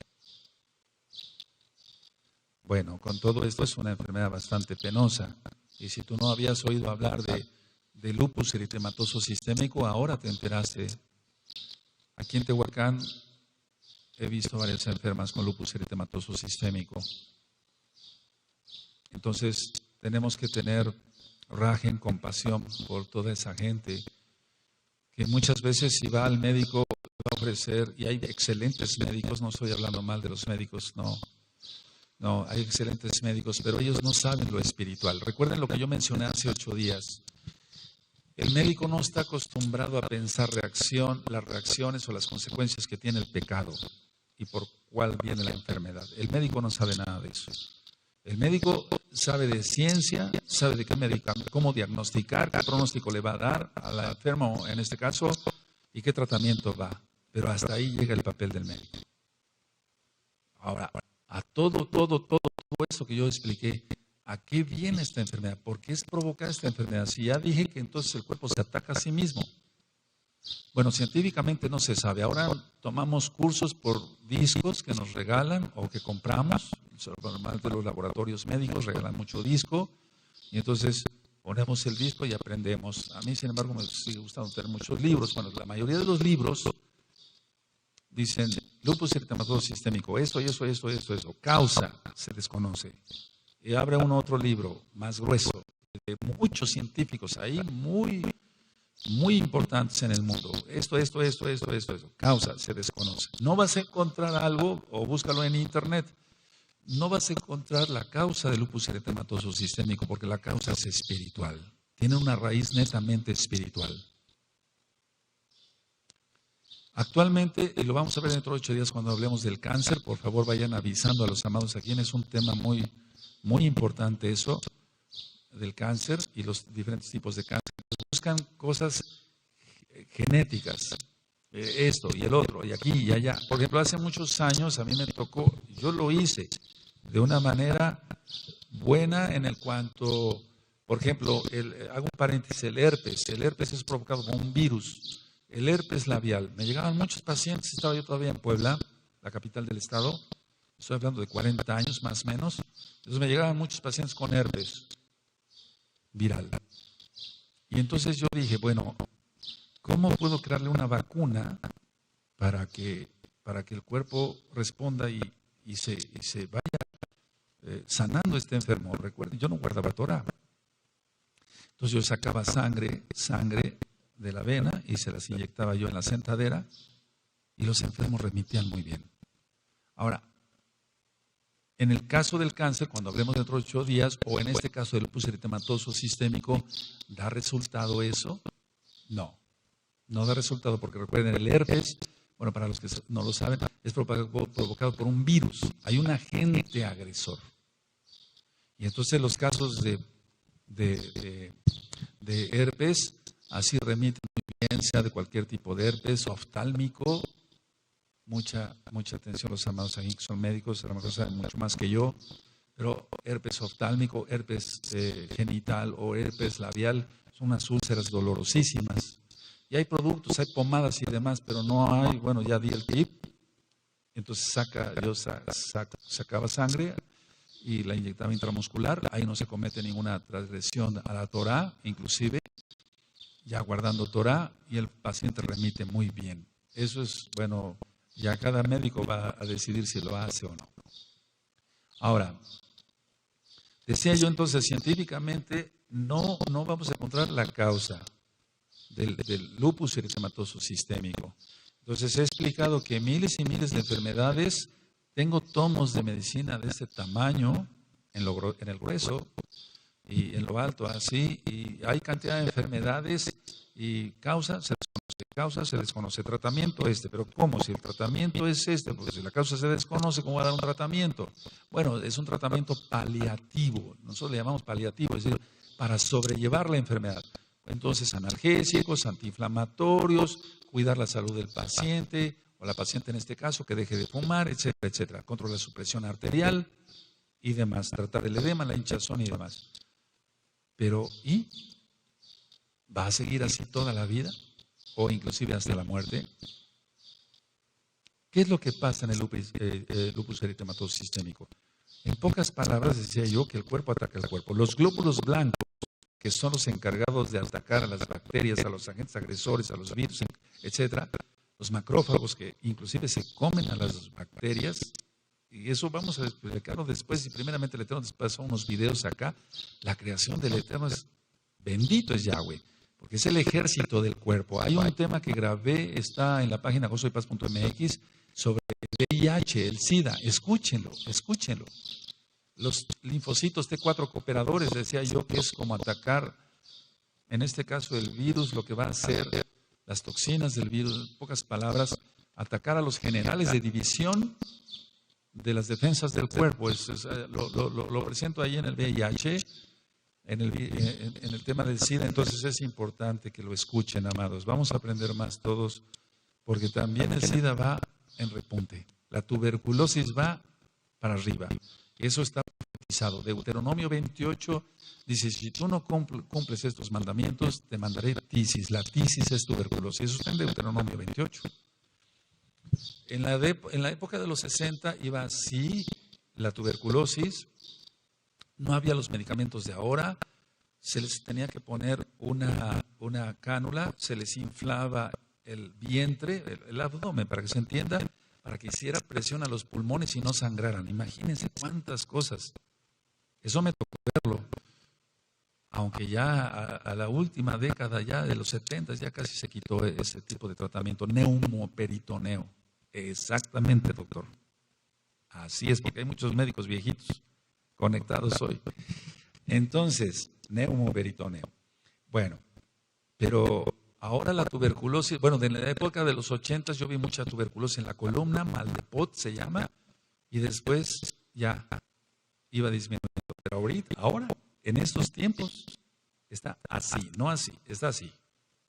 Bueno, con todo esto es una enfermedad bastante penosa. Y si tú no habías oído hablar de lupus eritematoso sistémico, ahora te enteraste. Aquí en Tehuacán he visto varias enfermas con lupus eritematoso sistémico. Entonces, tenemos que tener rajen, compasión por toda esa gente que muchas veces si va al médico va a ofrecer, y hay excelentes médicos, no estoy hablando mal de los médicos, no, hay excelentes médicos, pero ellos no saben lo espiritual. Recuerden lo que yo mencioné hace 8 días. El médico no está acostumbrado a pensar las reacciones o las consecuencias que tiene el pecado y por cuál viene la enfermedad. El médico no sabe nada de eso. El médico sabe de ciencia, sabe de qué medicamento, cómo diagnosticar, qué pronóstico le va a dar al enfermo en este caso y qué tratamiento va. Pero hasta ahí llega el papel del médico. Ahora, a todo eso que yo expliqué, ¿a qué viene esta enfermedad? ¿Por qué es provocada esta enfermedad? Si ya dije que entonces el cuerpo se ataca a sí mismo. Bueno, científicamente no se sabe. Ahora tomamos cursos por discos que nos regalan o que compramos. Normalmente los laboratorios médicos regalan mucho disco y entonces ponemos el disco y aprendemos. A mí, sin embargo, me sigue gustando tener muchos libros. Bueno, la mayoría de los libros dicen lupus eritematoso sistémico, eso. Causa se desconoce. Y abre uno otro libro más grueso de muchos científicos ahí muy importantes en el mundo. Esto. Causa se desconoce. No vas a encontrar algo, o búscalo en internet, no vas a encontrar la causa del lupus eritematoso sistémico, porque la causa es espiritual. Tiene una raíz netamente espiritual. Actualmente, y lo vamos a ver dentro de 8 días cuando hablemos del cáncer, por favor vayan avisando a los amados aquí, es un tema muy importante eso, del cáncer y los diferentes tipos de cáncer. Buscan cosas genéticas, esto y el otro, y aquí y allá. Por ejemplo, hace muchos años a mí me tocó, yo lo hice de una manera buena en el cuanto, por ejemplo, hago un paréntesis, el herpes es provocado por un virus, el herpes labial. Me llegaban muchos pacientes, estaba yo todavía en Puebla, la capital del estado, estoy hablando de 40 años más o menos, entonces me llegaban muchos pacientes con herpes viral. Y entonces yo dije, bueno, ¿cómo puedo crearle una vacuna para que el cuerpo responda y se vaya sanando este enfermo? Recuerden, yo no guardaba Torah. Entonces yo sacaba sangre, de la vena y se las inyectaba yo en la sentadera y los enfermos remitían muy bien. Ahora, en el caso del cáncer, cuando hablemos dentro de 8 días, o en este caso del lupus eritematoso sistémico, ¿da resultado eso? No, no da resultado porque recuerden, el herpes, bueno, para los que no lo saben, es provocado por un virus. Hay un agente agresor. Y entonces los casos de herpes así remiten muy bien, sea de cualquier tipo de herpes, oftálmico. Mucha atención los amados aquí que son médicos, a lo mejor saben mucho más que yo, pero herpes oftálmico, herpes genital o herpes labial son unas úlceras dolorosísimas. Y hay productos, hay pomadas y demás, pero no hay, bueno, ya di el tip. Entonces yo sacaba sangre y la inyectaba intramuscular, ahí no se comete ninguna transgresión a la Torá, inclusive ya guardando Torá, y el paciente remite muy bien. Eso es, bueno, ya cada médico va a decidir si lo hace o no. Ahora, decía yo entonces, científicamente no vamos a encontrar la causa del lupus eritematoso sistémico. Entonces he explicado que miles y miles de enfermedades, tengo tomos de medicina de este tamaño en el grueso y en lo alto así, y hay cantidad de enfermedades y causa, se desconoce tratamiento pero ¿cómo? Si el tratamiento es pues si la causa se desconoce, ¿cómo va a dar un tratamiento? Bueno, es un tratamiento paliativo, nosotros le llamamos paliativo, es decir, para sobrellevar la enfermedad. Entonces, analgésicos, antiinflamatorios, cuidar la salud del paciente, o la paciente en este caso, que deje de fumar, etcétera, etcétera. Controlar su presión arterial y demás, tratar el edema, la hinchazón y demás. Pero, ¿y? ¿Va a seguir así toda la vida? ¿O inclusive hasta la muerte? ¿Qué es lo que pasa en el lupus eritematoso sistémico? En pocas palabras decía yo que el cuerpo ataca al cuerpo. Los glóbulos blancos, que son los encargados de atacar a las bacterias, a los agentes agresores, a los virus, etcétera, los macrófagos que inclusive se comen a las bacterias, y eso vamos a explicarlo después, y primeramente el Eterno les pasó unos videos acá. La creación del Eterno es, bendito es Yahweh, porque es el ejército del cuerpo. Hay un tema que grabé, está en la página gozoypaz.mx, sobre el VIH, el SIDA, escúchenlo. Los linfocitos T4 cooperadores, decía yo, que es como atacar, en este caso el virus, lo que va a hacer, las toxinas del virus, en pocas palabras, atacar a los generales de división de las defensas del cuerpo. Lo presento ahí en el VIH, en el tema del SIDA, entonces es importante que lo escuchen, amados. Vamos a aprender más todos, porque también el SIDA va en repunte. La tuberculosis va para arriba. Eso está profetizado. Deuteronomio 28 dice, si tú no cumples estos mandamientos, te mandaré tisis. La tisis es tuberculosis. Eso está en Deuteronomio 28. En la época de los 60 iba así la tuberculosis. No había los medicamentos de ahora. Se les tenía que poner una cánula, se les inflaba el vientre, el abdomen, para que se entienda, para que hiciera presión a los pulmones y no sangraran. Imagínense cuántas cosas. Eso me tocó verlo. Aunque ya a la última década, ya de los 70, ya casi se quitó ese tipo de tratamiento, neumoperitoneo. Exactamente, doctor. Así es, porque hay muchos médicos viejitos conectados hoy. Entonces, neumoperitoneo. Bueno, pero ahora la tuberculosis, bueno, en la época de los 80 yo vi mucha tuberculosis en la columna, mal de Pot se llama, y después ya iba disminuyendo. Pero ahora, en estos tiempos, está así, no así, está así,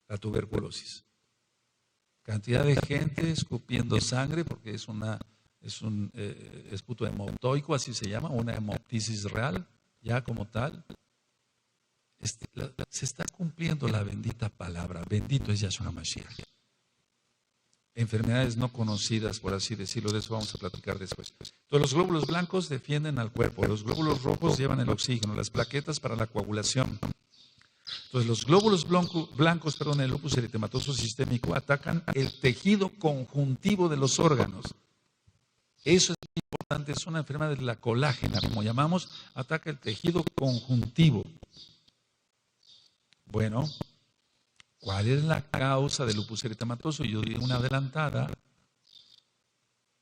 la tuberculosis. Cantidad de gente escupiendo sangre, porque es un esputo hemoptoico, así se llama, una hemoptisis real, ya como tal. Se está cumpliendo la bendita palabra, bendito es Yahshua Mashiach. Enfermedades no conocidas, por así decirlo, de eso vamos a platicar después. Entonces, los glóbulos blancos defienden al cuerpo, los glóbulos rojos llevan el oxígeno, las plaquetas para la coagulación. Entonces, los glóbulos blancos, el lupus eritematoso sistémico, atacan el tejido conjuntivo de los órganos. Eso es importante, es una enfermedad de la colágena, como llamamos, ataca el tejido conjuntivo. Bueno, ¿Cuál es la causa del lupus eritematoso? Yo di una adelantada.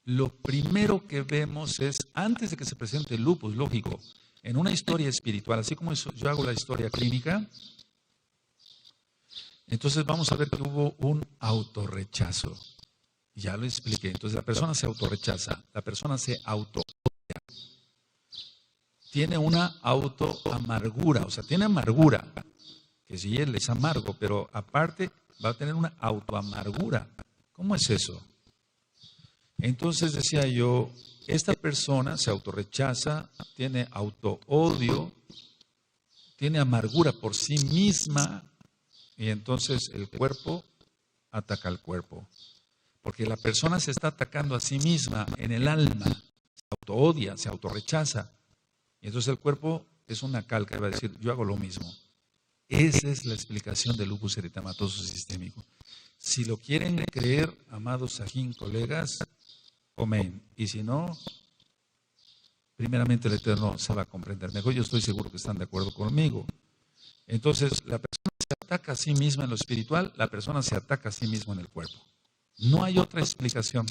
Lo primero que vemos es, antes de que se presente el lupus, lógico, en una historia espiritual, así como yo hago la historia clínica, entonces vamos a ver que hubo un autorrechazo. Ya lo expliqué. Entonces la persona se autorrechaza, la persona se autoodia. Tiene una autoamargura, o sea, tiene amargura, que si él es amargo, pero aparte va a tener una autoamargura. ¿Cómo es eso? Entonces decía yo, esta persona se autorrechaza, tiene autoodio, tiene amargura por sí misma, y entonces el cuerpo ataca al cuerpo. Porque la persona se está atacando a sí misma en el alma, se autoodia, se autorrechaza. Y entonces el cuerpo es una calca, va a decir, yo hago lo mismo. Esa es la explicación del lupus eritematoso sistémico. Si lo quieren creer, amados sajín, colegas, amén. Y si no, primeramente el Eterno se va a comprender mejor. Yo estoy seguro que están de acuerdo conmigo. Entonces, la persona se ataca a sí misma en lo espiritual, la persona se ataca a sí misma en el cuerpo. No hay otra explicación.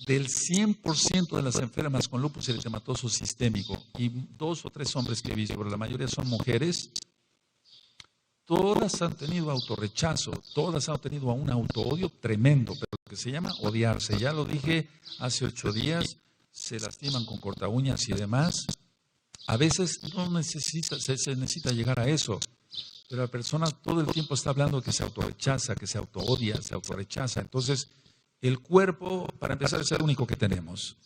Del 100% de las enfermas con lupus eritematoso sistémico, y 2 o 3 hombres que he visto, pero la mayoría son mujeres, todas han tenido autorrechazo, todas han tenido un autoodio tremendo, pero lo que se llama odiarse. Ya lo dije hace 8 días, se lastiman con corta uñas y demás. A veces no se necesita llegar a eso, pero la persona todo el tiempo está hablando que se autorrechaza, que se autoodia, se autorrechaza. Entonces, el cuerpo, para empezar, es el único que tenemos.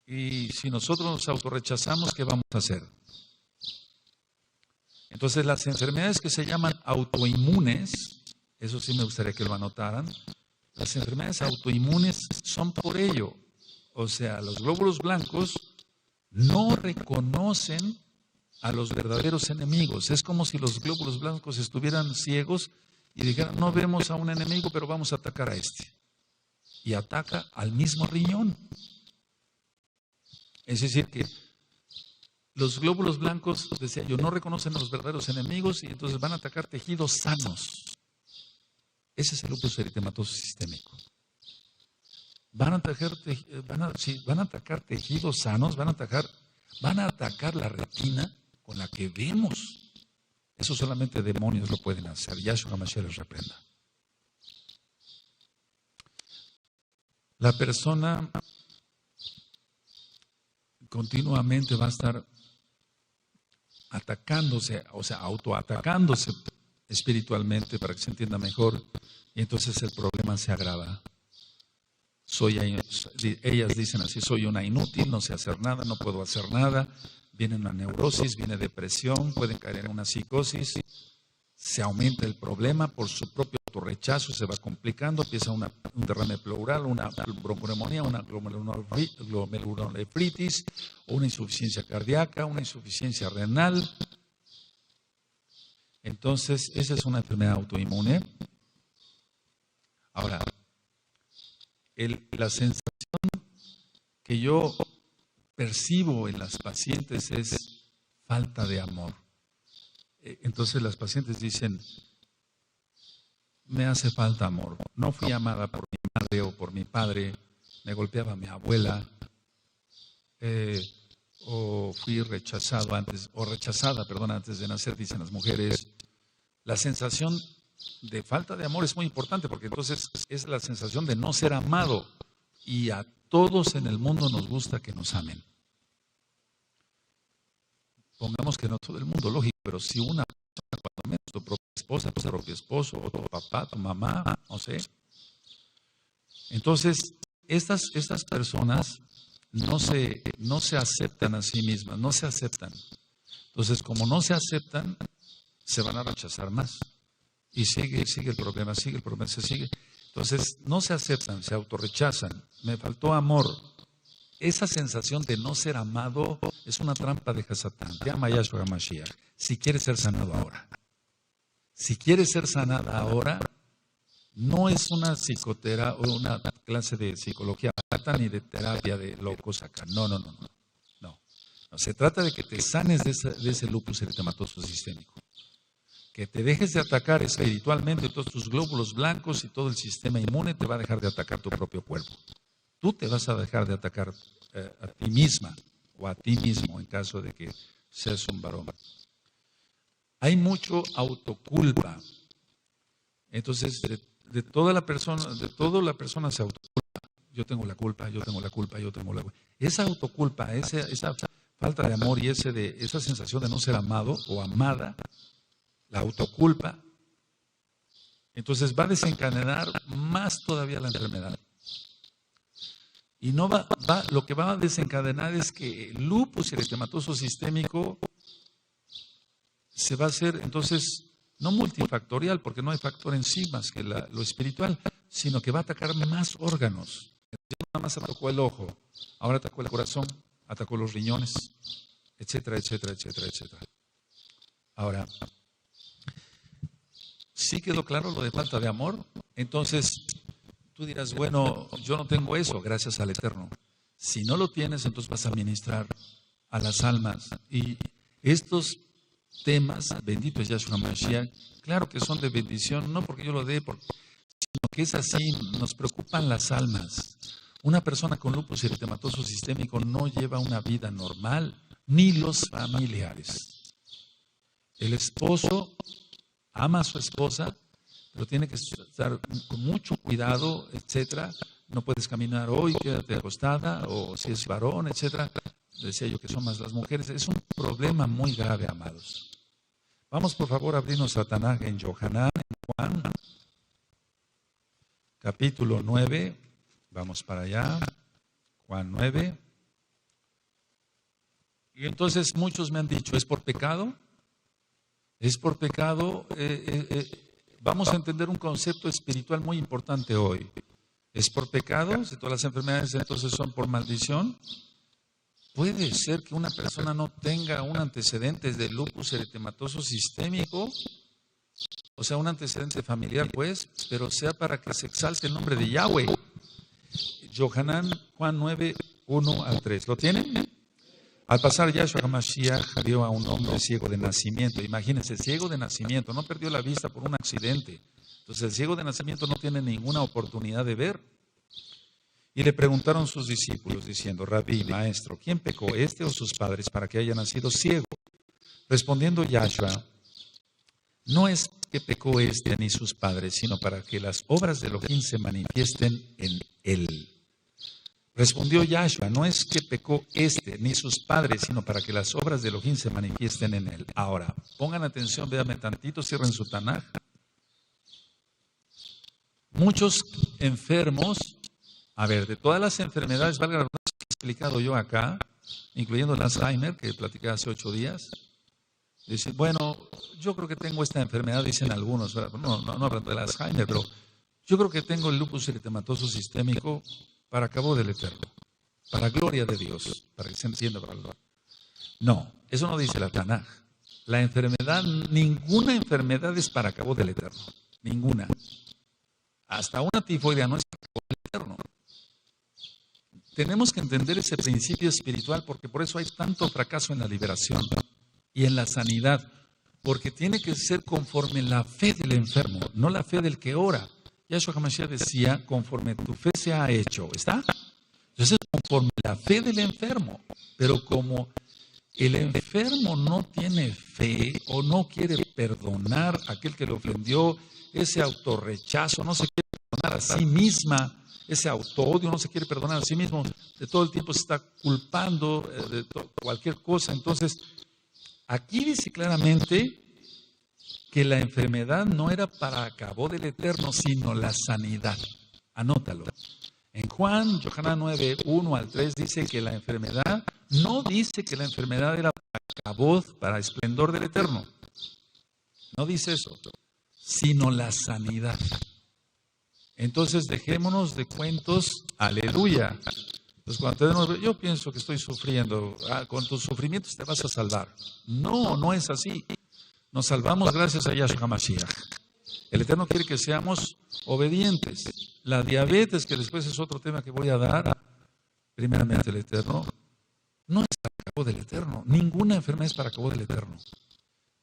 Y si nosotros nos autorrechazamos, ¿qué vamos a hacer? Entonces, las enfermedades que se llaman autoinmunes, eso sí me gustaría que lo anotaran, las enfermedades autoinmunes son por ello. O sea, los glóbulos blancos no reconocen a los verdaderos enemigos. Es como si los glóbulos blancos estuvieran ciegos y dijeran, no vemos a un enemigo, pero vamos a atacar a este. Y ataca al mismo riñón. Es decir, que los glóbulos blancos, decía yo, no reconocen a los verdaderos enemigos y entonces van a atacar tejidos sanos. Ese es el lupus eritematoso sistémico. Van a atacar tejidos sanos, van a atacar la retina con la que vemos. Eso solamente demonios lo pueden hacer. Yahshua HaMashiach les reprenda. La persona continuamente va a estar atacándose, o sea, autoatacándose espiritualmente para que se entienda mejor, y entonces el problema se agrava. Ellas dicen así, soy una inútil, no sé hacer nada, no puedo hacer nada. Viene una neurosis, viene depresión, pueden caer en una psicosis, se aumenta el problema por su propio autorrechazo, se va complicando, empieza un derrame pleural, una bronconeumonía, una glomerulonefritis, una insuficiencia cardíaca, una insuficiencia renal. Entonces, esa es una enfermedad autoinmune. Ahora, la sensación que yo percibo en las pacientes es falta de amor. Entonces las pacientes dicen, me hace falta amor. No fui amada por mi madre o por mi padre, me golpeaba mi abuela, o fui rechazado antes, o rechazada, perdón, antes de nacer, dicen las mujeres. La sensación de falta de amor es muy importante porque entonces es la sensación de no ser amado, y a todos en el mundo nos gusta que nos amen. Pongamos que no todo el mundo, lógico, pero si una persona, cuando menos tu propia esposa, tu propio esposo, o tu papá, tu mamá, no sé. Entonces, estas personas no se aceptan a sí mismas, no se aceptan. Entonces, como no se aceptan, se van a rechazar más. Y sigue el problema, se sigue. Entonces, no se aceptan, se autorrechazan. Me faltó amor. Esa sensación de no ser amado es una trampa de Hasatán. Te ama Yahshua HaMashiach. Si quieres ser sanado ahora. Si quieres ser sanada ahora, no es una psicoterapia o una clase de psicología ni de terapia de locos acá. No. Se trata de que te sanes de ese lupus eritematoso sistémico. que te dejes de atacar espiritualmente, todos tus glóbulos blancos y todo el sistema inmune te va a dejar de atacar tu propio cuerpo. Tú te vas a dejar de atacar a ti misma o a ti mismo en caso de que seas un varón. Hay mucho autoculpa. Entonces, de toda la persona se autoculpa. Yo tengo la culpa, yo tengo la culpa, yo tengo la culpa. Esa autoculpa, esa falta de amor y esa sensación de no ser amado o amada, la autoculpa, entonces va a desencadenar más todavía la enfermedad. Y no lo que va a desencadenar es que el lupus eritematoso sistémico se va a hacer, entonces, no multifactorial, porque no hay factor en sí más que lo espiritual, sino que va a atacar más órganos. Nada más atacó el ojo, ahora atacó el corazón, atacó los riñones, etcétera, etcétera, etcétera, etcétera. Ahora, ¿sí quedó claro lo de falta de amor? Entonces, tú dirás, bueno, yo no tengo eso, gracias al Eterno. Si no lo tienes, entonces vas a ministrar a las almas. Y estos temas, bendito es Yahshua Mashiach, claro que son de bendición, no porque yo lo dé, sino que es así, nos preocupan las almas. Una persona con lupus eritematoso sistémico no lleva una vida normal, ni los familiares. El esposo ama a su esposa, pero tiene que estar con mucho cuidado, etcétera. No puedes caminar hoy, quédate acostada, o si es varón, etcétera. Decía yo que son más las mujeres. Es un problema muy grave, amados. Vamos por favor a abrirnos a Tanaj en Yohanan, en Juan, capítulo 9. Vamos para allá, Juan 9. Y entonces muchos me han dicho, ¿es por pecado? Es por pecado. Vamos a entender un concepto espiritual muy importante hoy. ¿Es por pecado? Si todas las enfermedades entonces son por maldición. ¿Puede ser que una persona no tenga un antecedente de lupus eritematoso sistémico? O sea, un antecedente familiar, pues, pero sea para que se exalte el nombre de Yahweh. Yohanan, Juan 9, 1 al 3. ¿Lo tienen? Al pasar Yahshua HaMashiach vio a un hombre ciego de nacimiento. Imagínense, ciego de nacimiento, no perdió la vista por un accidente. Entonces el ciego de nacimiento no tiene ninguna oportunidad de ver. Y le preguntaron sus discípulos diciendo, Rabí, maestro, ¿quién pecó, este o sus padres, para que haya nacido ciego? Respondiendo Yahshua, no es que pecó este ni sus padres, sino para que las obras de Elohim se manifiesten en él. Respondió Yahshua, no es que pecó este ni sus padres, sino para que las obras de Elohim se manifiesten en él. Ahora, pongan atención, véanme tantito, cierren su Tanaj. Muchos enfermos, a ver, de todas las enfermedades, valga la redundancia que he explicado yo acá, incluyendo el Alzheimer, que platicé hace 8 días, dicen, bueno, yo creo que tengo esta enfermedad, dicen algunos, no hablando del Alzheimer, pero yo creo que tengo el lupus eritematoso sistémico para cabo del Eterno, para gloria de Dios, para que se entienda. No, eso no dice la Tanaj. La enfermedad, ninguna enfermedad es para cabo del Eterno, ninguna. Hasta una tifoidea no es para cabo del Eterno. Tenemos que entender ese principio espiritual porque por eso hay tanto fracaso en la liberación y en la sanidad, porque tiene que ser conforme la fe del enfermo, no la fe del que ora. Yahshua HaMashiach decía, conforme tu fe se ha hecho, ¿está? Entonces, conforme la fe del enfermo, pero como el enfermo no tiene fe o no quiere perdonar a aquel que le ofendió, ese autorrechazo, no se quiere perdonar a sí misma, ese autoodio, no se quiere perdonar a sí mismo, de todo el tiempo se está culpando de cualquier cosa. Entonces, aquí dice claramente que la enfermedad no era para cabo del Eterno, sino la sanidad. Anótalo. En Juan, Yohanan 9, 1 al 3, dice que la enfermedad, no dice que la enfermedad era para cabo, para esplendor del Eterno. No dice eso, sino la sanidad. Entonces, dejémonos de cuentos, aleluya. Entonces, cuando yo pienso que estoy sufriendo, con tus sufrimientos te vas a salvar. No, no es así. Nos salvamos gracias a Yahshua HaMashiach. El Eterno quiere que seamos obedientes. La diabetes, que después es otro tema que voy a dar, primeramente el Eterno, no es para cabo del Eterno. Ninguna enfermedad es para cabo del Eterno.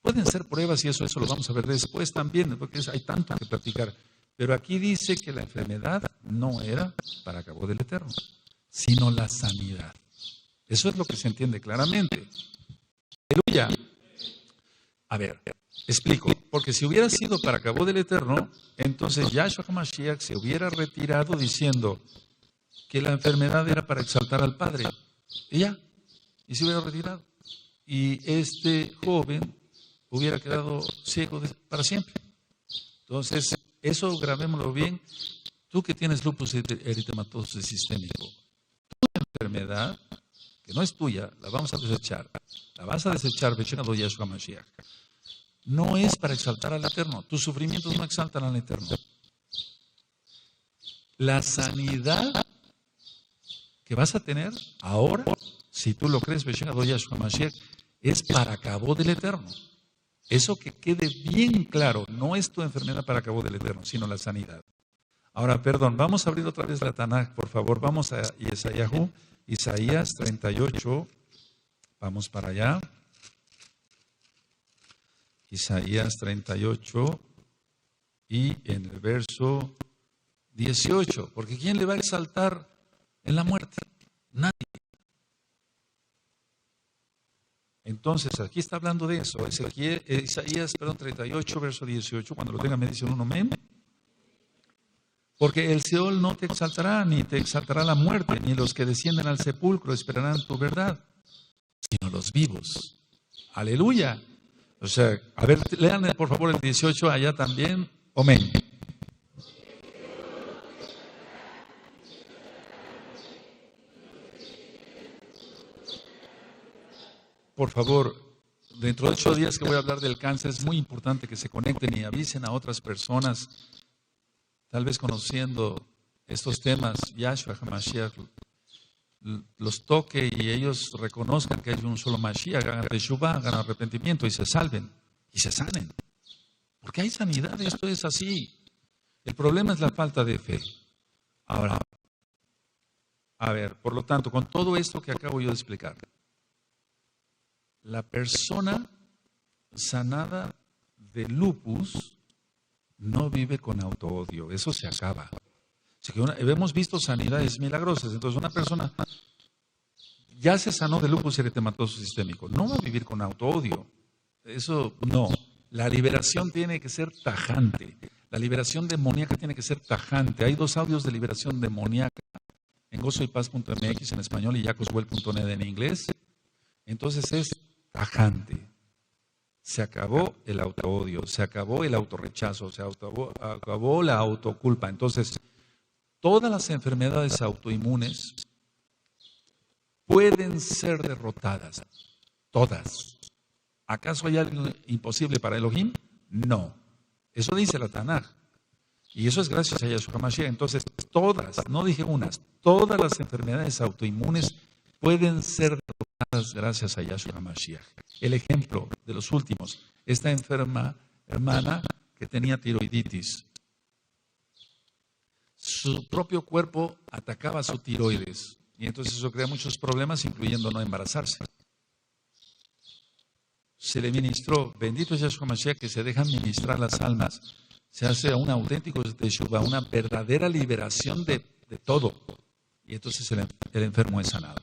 Pueden ser pruebas y eso lo vamos a ver después también, porque hay tanto que platicar. Pero aquí dice que la enfermedad no era para cabo del Eterno, sino la sanidad. Eso es lo que se entiende claramente. Aleluya. A ver, explico. Porque si hubiera sido para cabo del Eterno, entonces Yahshua HaMashiach se hubiera retirado diciendo que la enfermedad era para exaltar al Padre. Y ya, y se hubiera retirado. Y este joven hubiera quedado ciego para siempre. Entonces, eso grabémoslo bien. Tú que tienes lupus eritematoso sistémico, tu enfermedad, que no es tuya, la vamos a desechar. La vas a desechar, Bechado Yahshua HaMashiach. No es para exaltar al Eterno. Tus sufrimientos no exaltan al Eterno. La sanidad que vas a tener ahora, si tú lo crees, Bechado Yahshua HaMashiach, es para cabo del Eterno. Eso que quede bien claro, no es tu enfermedad para cabo del Eterno, sino la sanidad. Ahora, perdón, vamos a abrir otra vez la Tanaj, por favor. Vamos a Isaías 38. Vamos para allá. Isaías 38 y en el verso 18. Porque ¿quién le va a exaltar en la muerte? Nadie. Entonces, aquí está hablando de eso. Isaías 38, verso 18. Cuando lo tengan me dicen un amén. Porque el Seol no te exaltará, ni te exaltará la muerte, ni los que descienden al sepulcro esperarán tu verdad, sino los vivos. Aleluya. O sea, a ver, lean por favor el 18 allá también. Amén. Por favor, dentro de 8 días que voy a hablar del cáncer, es muy importante que se conecten y avisen a otras personas, tal vez conociendo estos temas, Yahshua HaMashiach los toque y ellos reconozcan que hay un solo Mashiach, hagan teshuvah, hagan arrepentimiento y se salven y se sanen. Porque hay sanidad, esto es así. El problema es la falta de fe. Ahora, a ver, por lo tanto, con todo esto que acabo yo de explicar, la persona sanada de lupus no vive con autoodio, eso se acaba. Así que hemos visto sanidades milagrosas, entonces una persona ya se sanó de lupus eritematoso sistémico, no va a vivir con autoodio, eso no. La liberación tiene que ser tajante, la liberación demoníaca tiene que ser tajante. Hay 2 audios de liberación demoníaca en gozoypaz.mx en español y yacoswell.net en inglés. Entonces es tajante. Se acabó el autoodio, se acabó el autorrechazo, se acabó la autoculpa. Entonces, todas las enfermedades autoinmunes pueden ser derrotadas. Todas. ¿Acaso hay algo imposible para Elohim? No. Eso dice la Tanaj. Y eso es gracias a Yahshua HaMashiach. Entonces, todas, no dije unas, todas las enfermedades autoinmunes pueden ser derrotadas gracias a Yahshua HaMashiach. El ejemplo de los últimos, esta hermana que tenía tiroiditis. Su propio cuerpo atacaba su tiroides y entonces eso crea muchos problemas, incluyendo no embarazarse. Se le ministró, bendito es Yahshua HaMashiach, que se dejan ministrar las almas. Se hace un auténtico teshuvah, una verdadera liberación de todo. Y entonces el enfermo es sanado.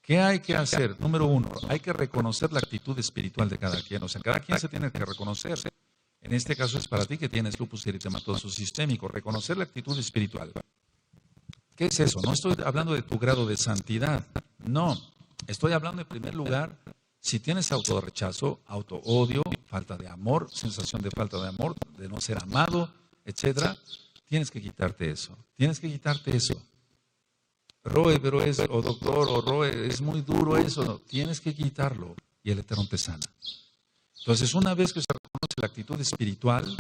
¿Qué hay que hacer? Número 1, hay que reconocer la actitud espiritual de cada quien. O sea, cada quien se tiene que reconocer. En este caso es para ti que tienes lupus eritematoso sistémico, reconocer la actitud espiritual. ¿Qué es eso? No estoy hablando de tu grado de santidad. No, estoy hablando en primer lugar, si tienes autorrechazo, autoodio, falta de amor, sensación de falta de amor, de no ser amado, etcétera, tienes que quitarte eso. Tienes que quitarte eso. Roe, pero o doctor, o Roe, es muy duro eso. No, tienes que quitarlo y el Eterno te sana. Entonces, una vez que se reconoce la actitud espiritual,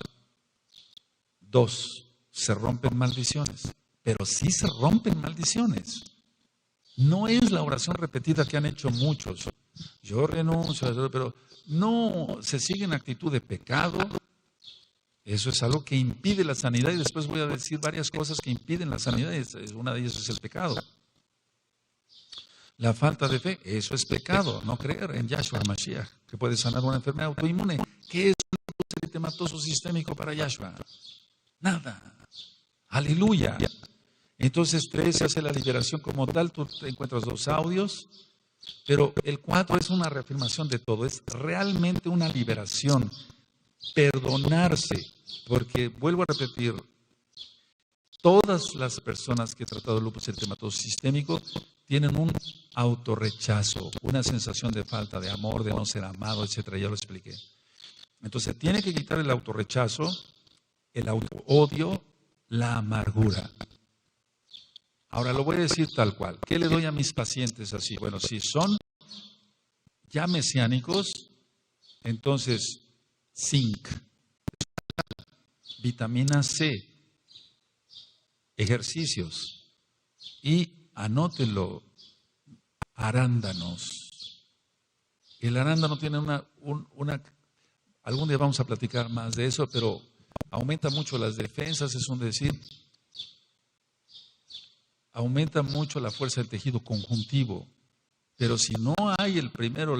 2, se rompen maldiciones. Pero sí se rompen maldiciones. No es la oración repetida que han hecho muchos. Yo renuncio, pero no, se sigue en actitud de pecado. Eso es algo que impide la sanidad y después voy a decir varias cosas que impiden la sanidad y una de ellas es el pecado. La falta de fe, eso es pecado, no creer en Yahshua HaMashiach, que puede sanar una enfermedad autoinmune. ¿Qué es un lupus eritematoso sistémico para Yahshua? Nada. Aleluya. Entonces 3 se hace la liberación como tal, tú te encuentras 2 audios, pero el 4 es una reafirmación de todo, es realmente una liberación, perdonarse, porque vuelvo a repetir, todas las personas que he tratado de lupus eritematoso sistémico tienen un autorrechazo, una sensación de falta de amor, de no ser amado, etcétera. Ya lo expliqué. Entonces, tiene que quitar el autorrechazo, el auto-odio, la amargura. Ahora lo voy a decir tal cual. ¿Qué le doy a mis pacientes así? Bueno, si son ya mesiánicos, entonces zinc, vitamina C, ejercicios y anótenlo, arándanos. El arándano tiene algún día vamos a platicar más de eso, pero aumenta mucho las defensas, es un decir, aumenta mucho la fuerza del tejido conjuntivo, pero si no hay el primero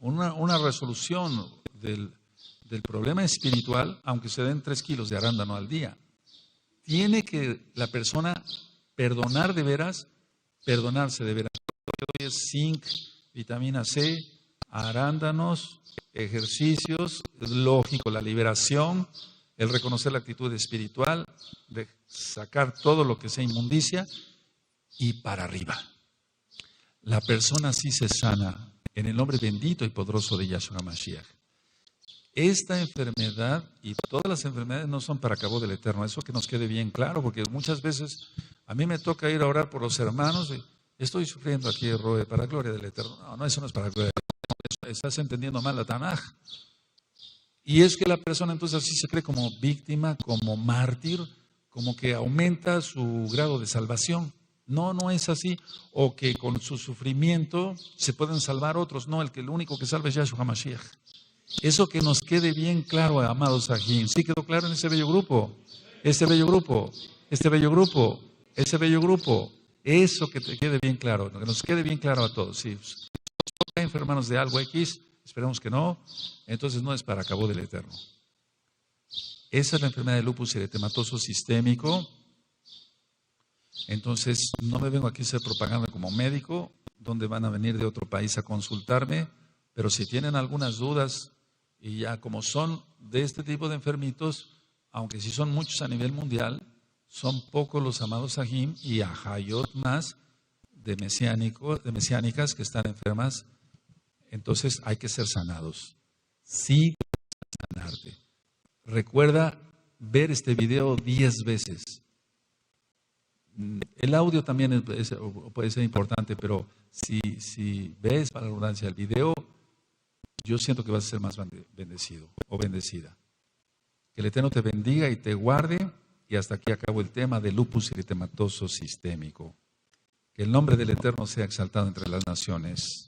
una resolución del problema espiritual, aunque se den 3 kilos de arándano al día, tiene que la persona perdonar de veras, perdonarse de veras. Lo que doy es zinc, vitamina C, arándanos, ejercicios, es lógico, la liberación, el reconocer la actitud espiritual, de sacar todo lo que sea inmundicia y para arriba. La persona así se sana en el nombre bendito y poderoso de Yahshua HaMashiach. Esta enfermedad y todas las enfermedades no son para cabo del Eterno, eso que nos quede bien claro, porque muchas veces a mí me toca ir a orar por los hermanos y estoy sufriendo aquí, Roe, para gloria del Eterno. No, eso no es para gloria del Eterno, estás entendiendo mal la Tanaj. Y es que la persona entonces así se cree como víctima, como mártir, como que aumenta su grado de salvación. No, no es así. O que con su sufrimiento se pueden salvar otros. No, el único que salva es Yahshua HaMashiach. Eso que nos quede bien claro, amados Sahim. ¿Sí quedó claro en ese bello grupo? Este bello grupo, este bello grupo, ese bello grupo. Eso que te quede bien claro, que nos quede bien claro a todos. Si toca enfermarnos de algo X, esperemos que no, entonces no es para cabo del Eterno. Esa es la enfermedad de lupus eritematoso sistémico. Entonces, no me vengo aquí a hacer propaganda como médico, donde van a venir de otro país a consultarme, pero si tienen algunas dudas, y ya como son de este tipo de enfermitos, aunque sí son muchos a nivel mundial, son pocos los amados Sahim y Ahayot más de mesiánicas que están enfermas. Entonces hay que ser sanados. Sí, sanarte. Recuerda ver este video 10 veces. El audio también puede ser importante, pero si ves, para la redundancia, el video, yo siento que vas a ser más bendecido o bendecida. Que el Eterno te bendiga y te guarde. Y hasta aquí acabo el tema de lupus eritematoso sistémico. Que el nombre del Eterno sea exaltado entre las naciones.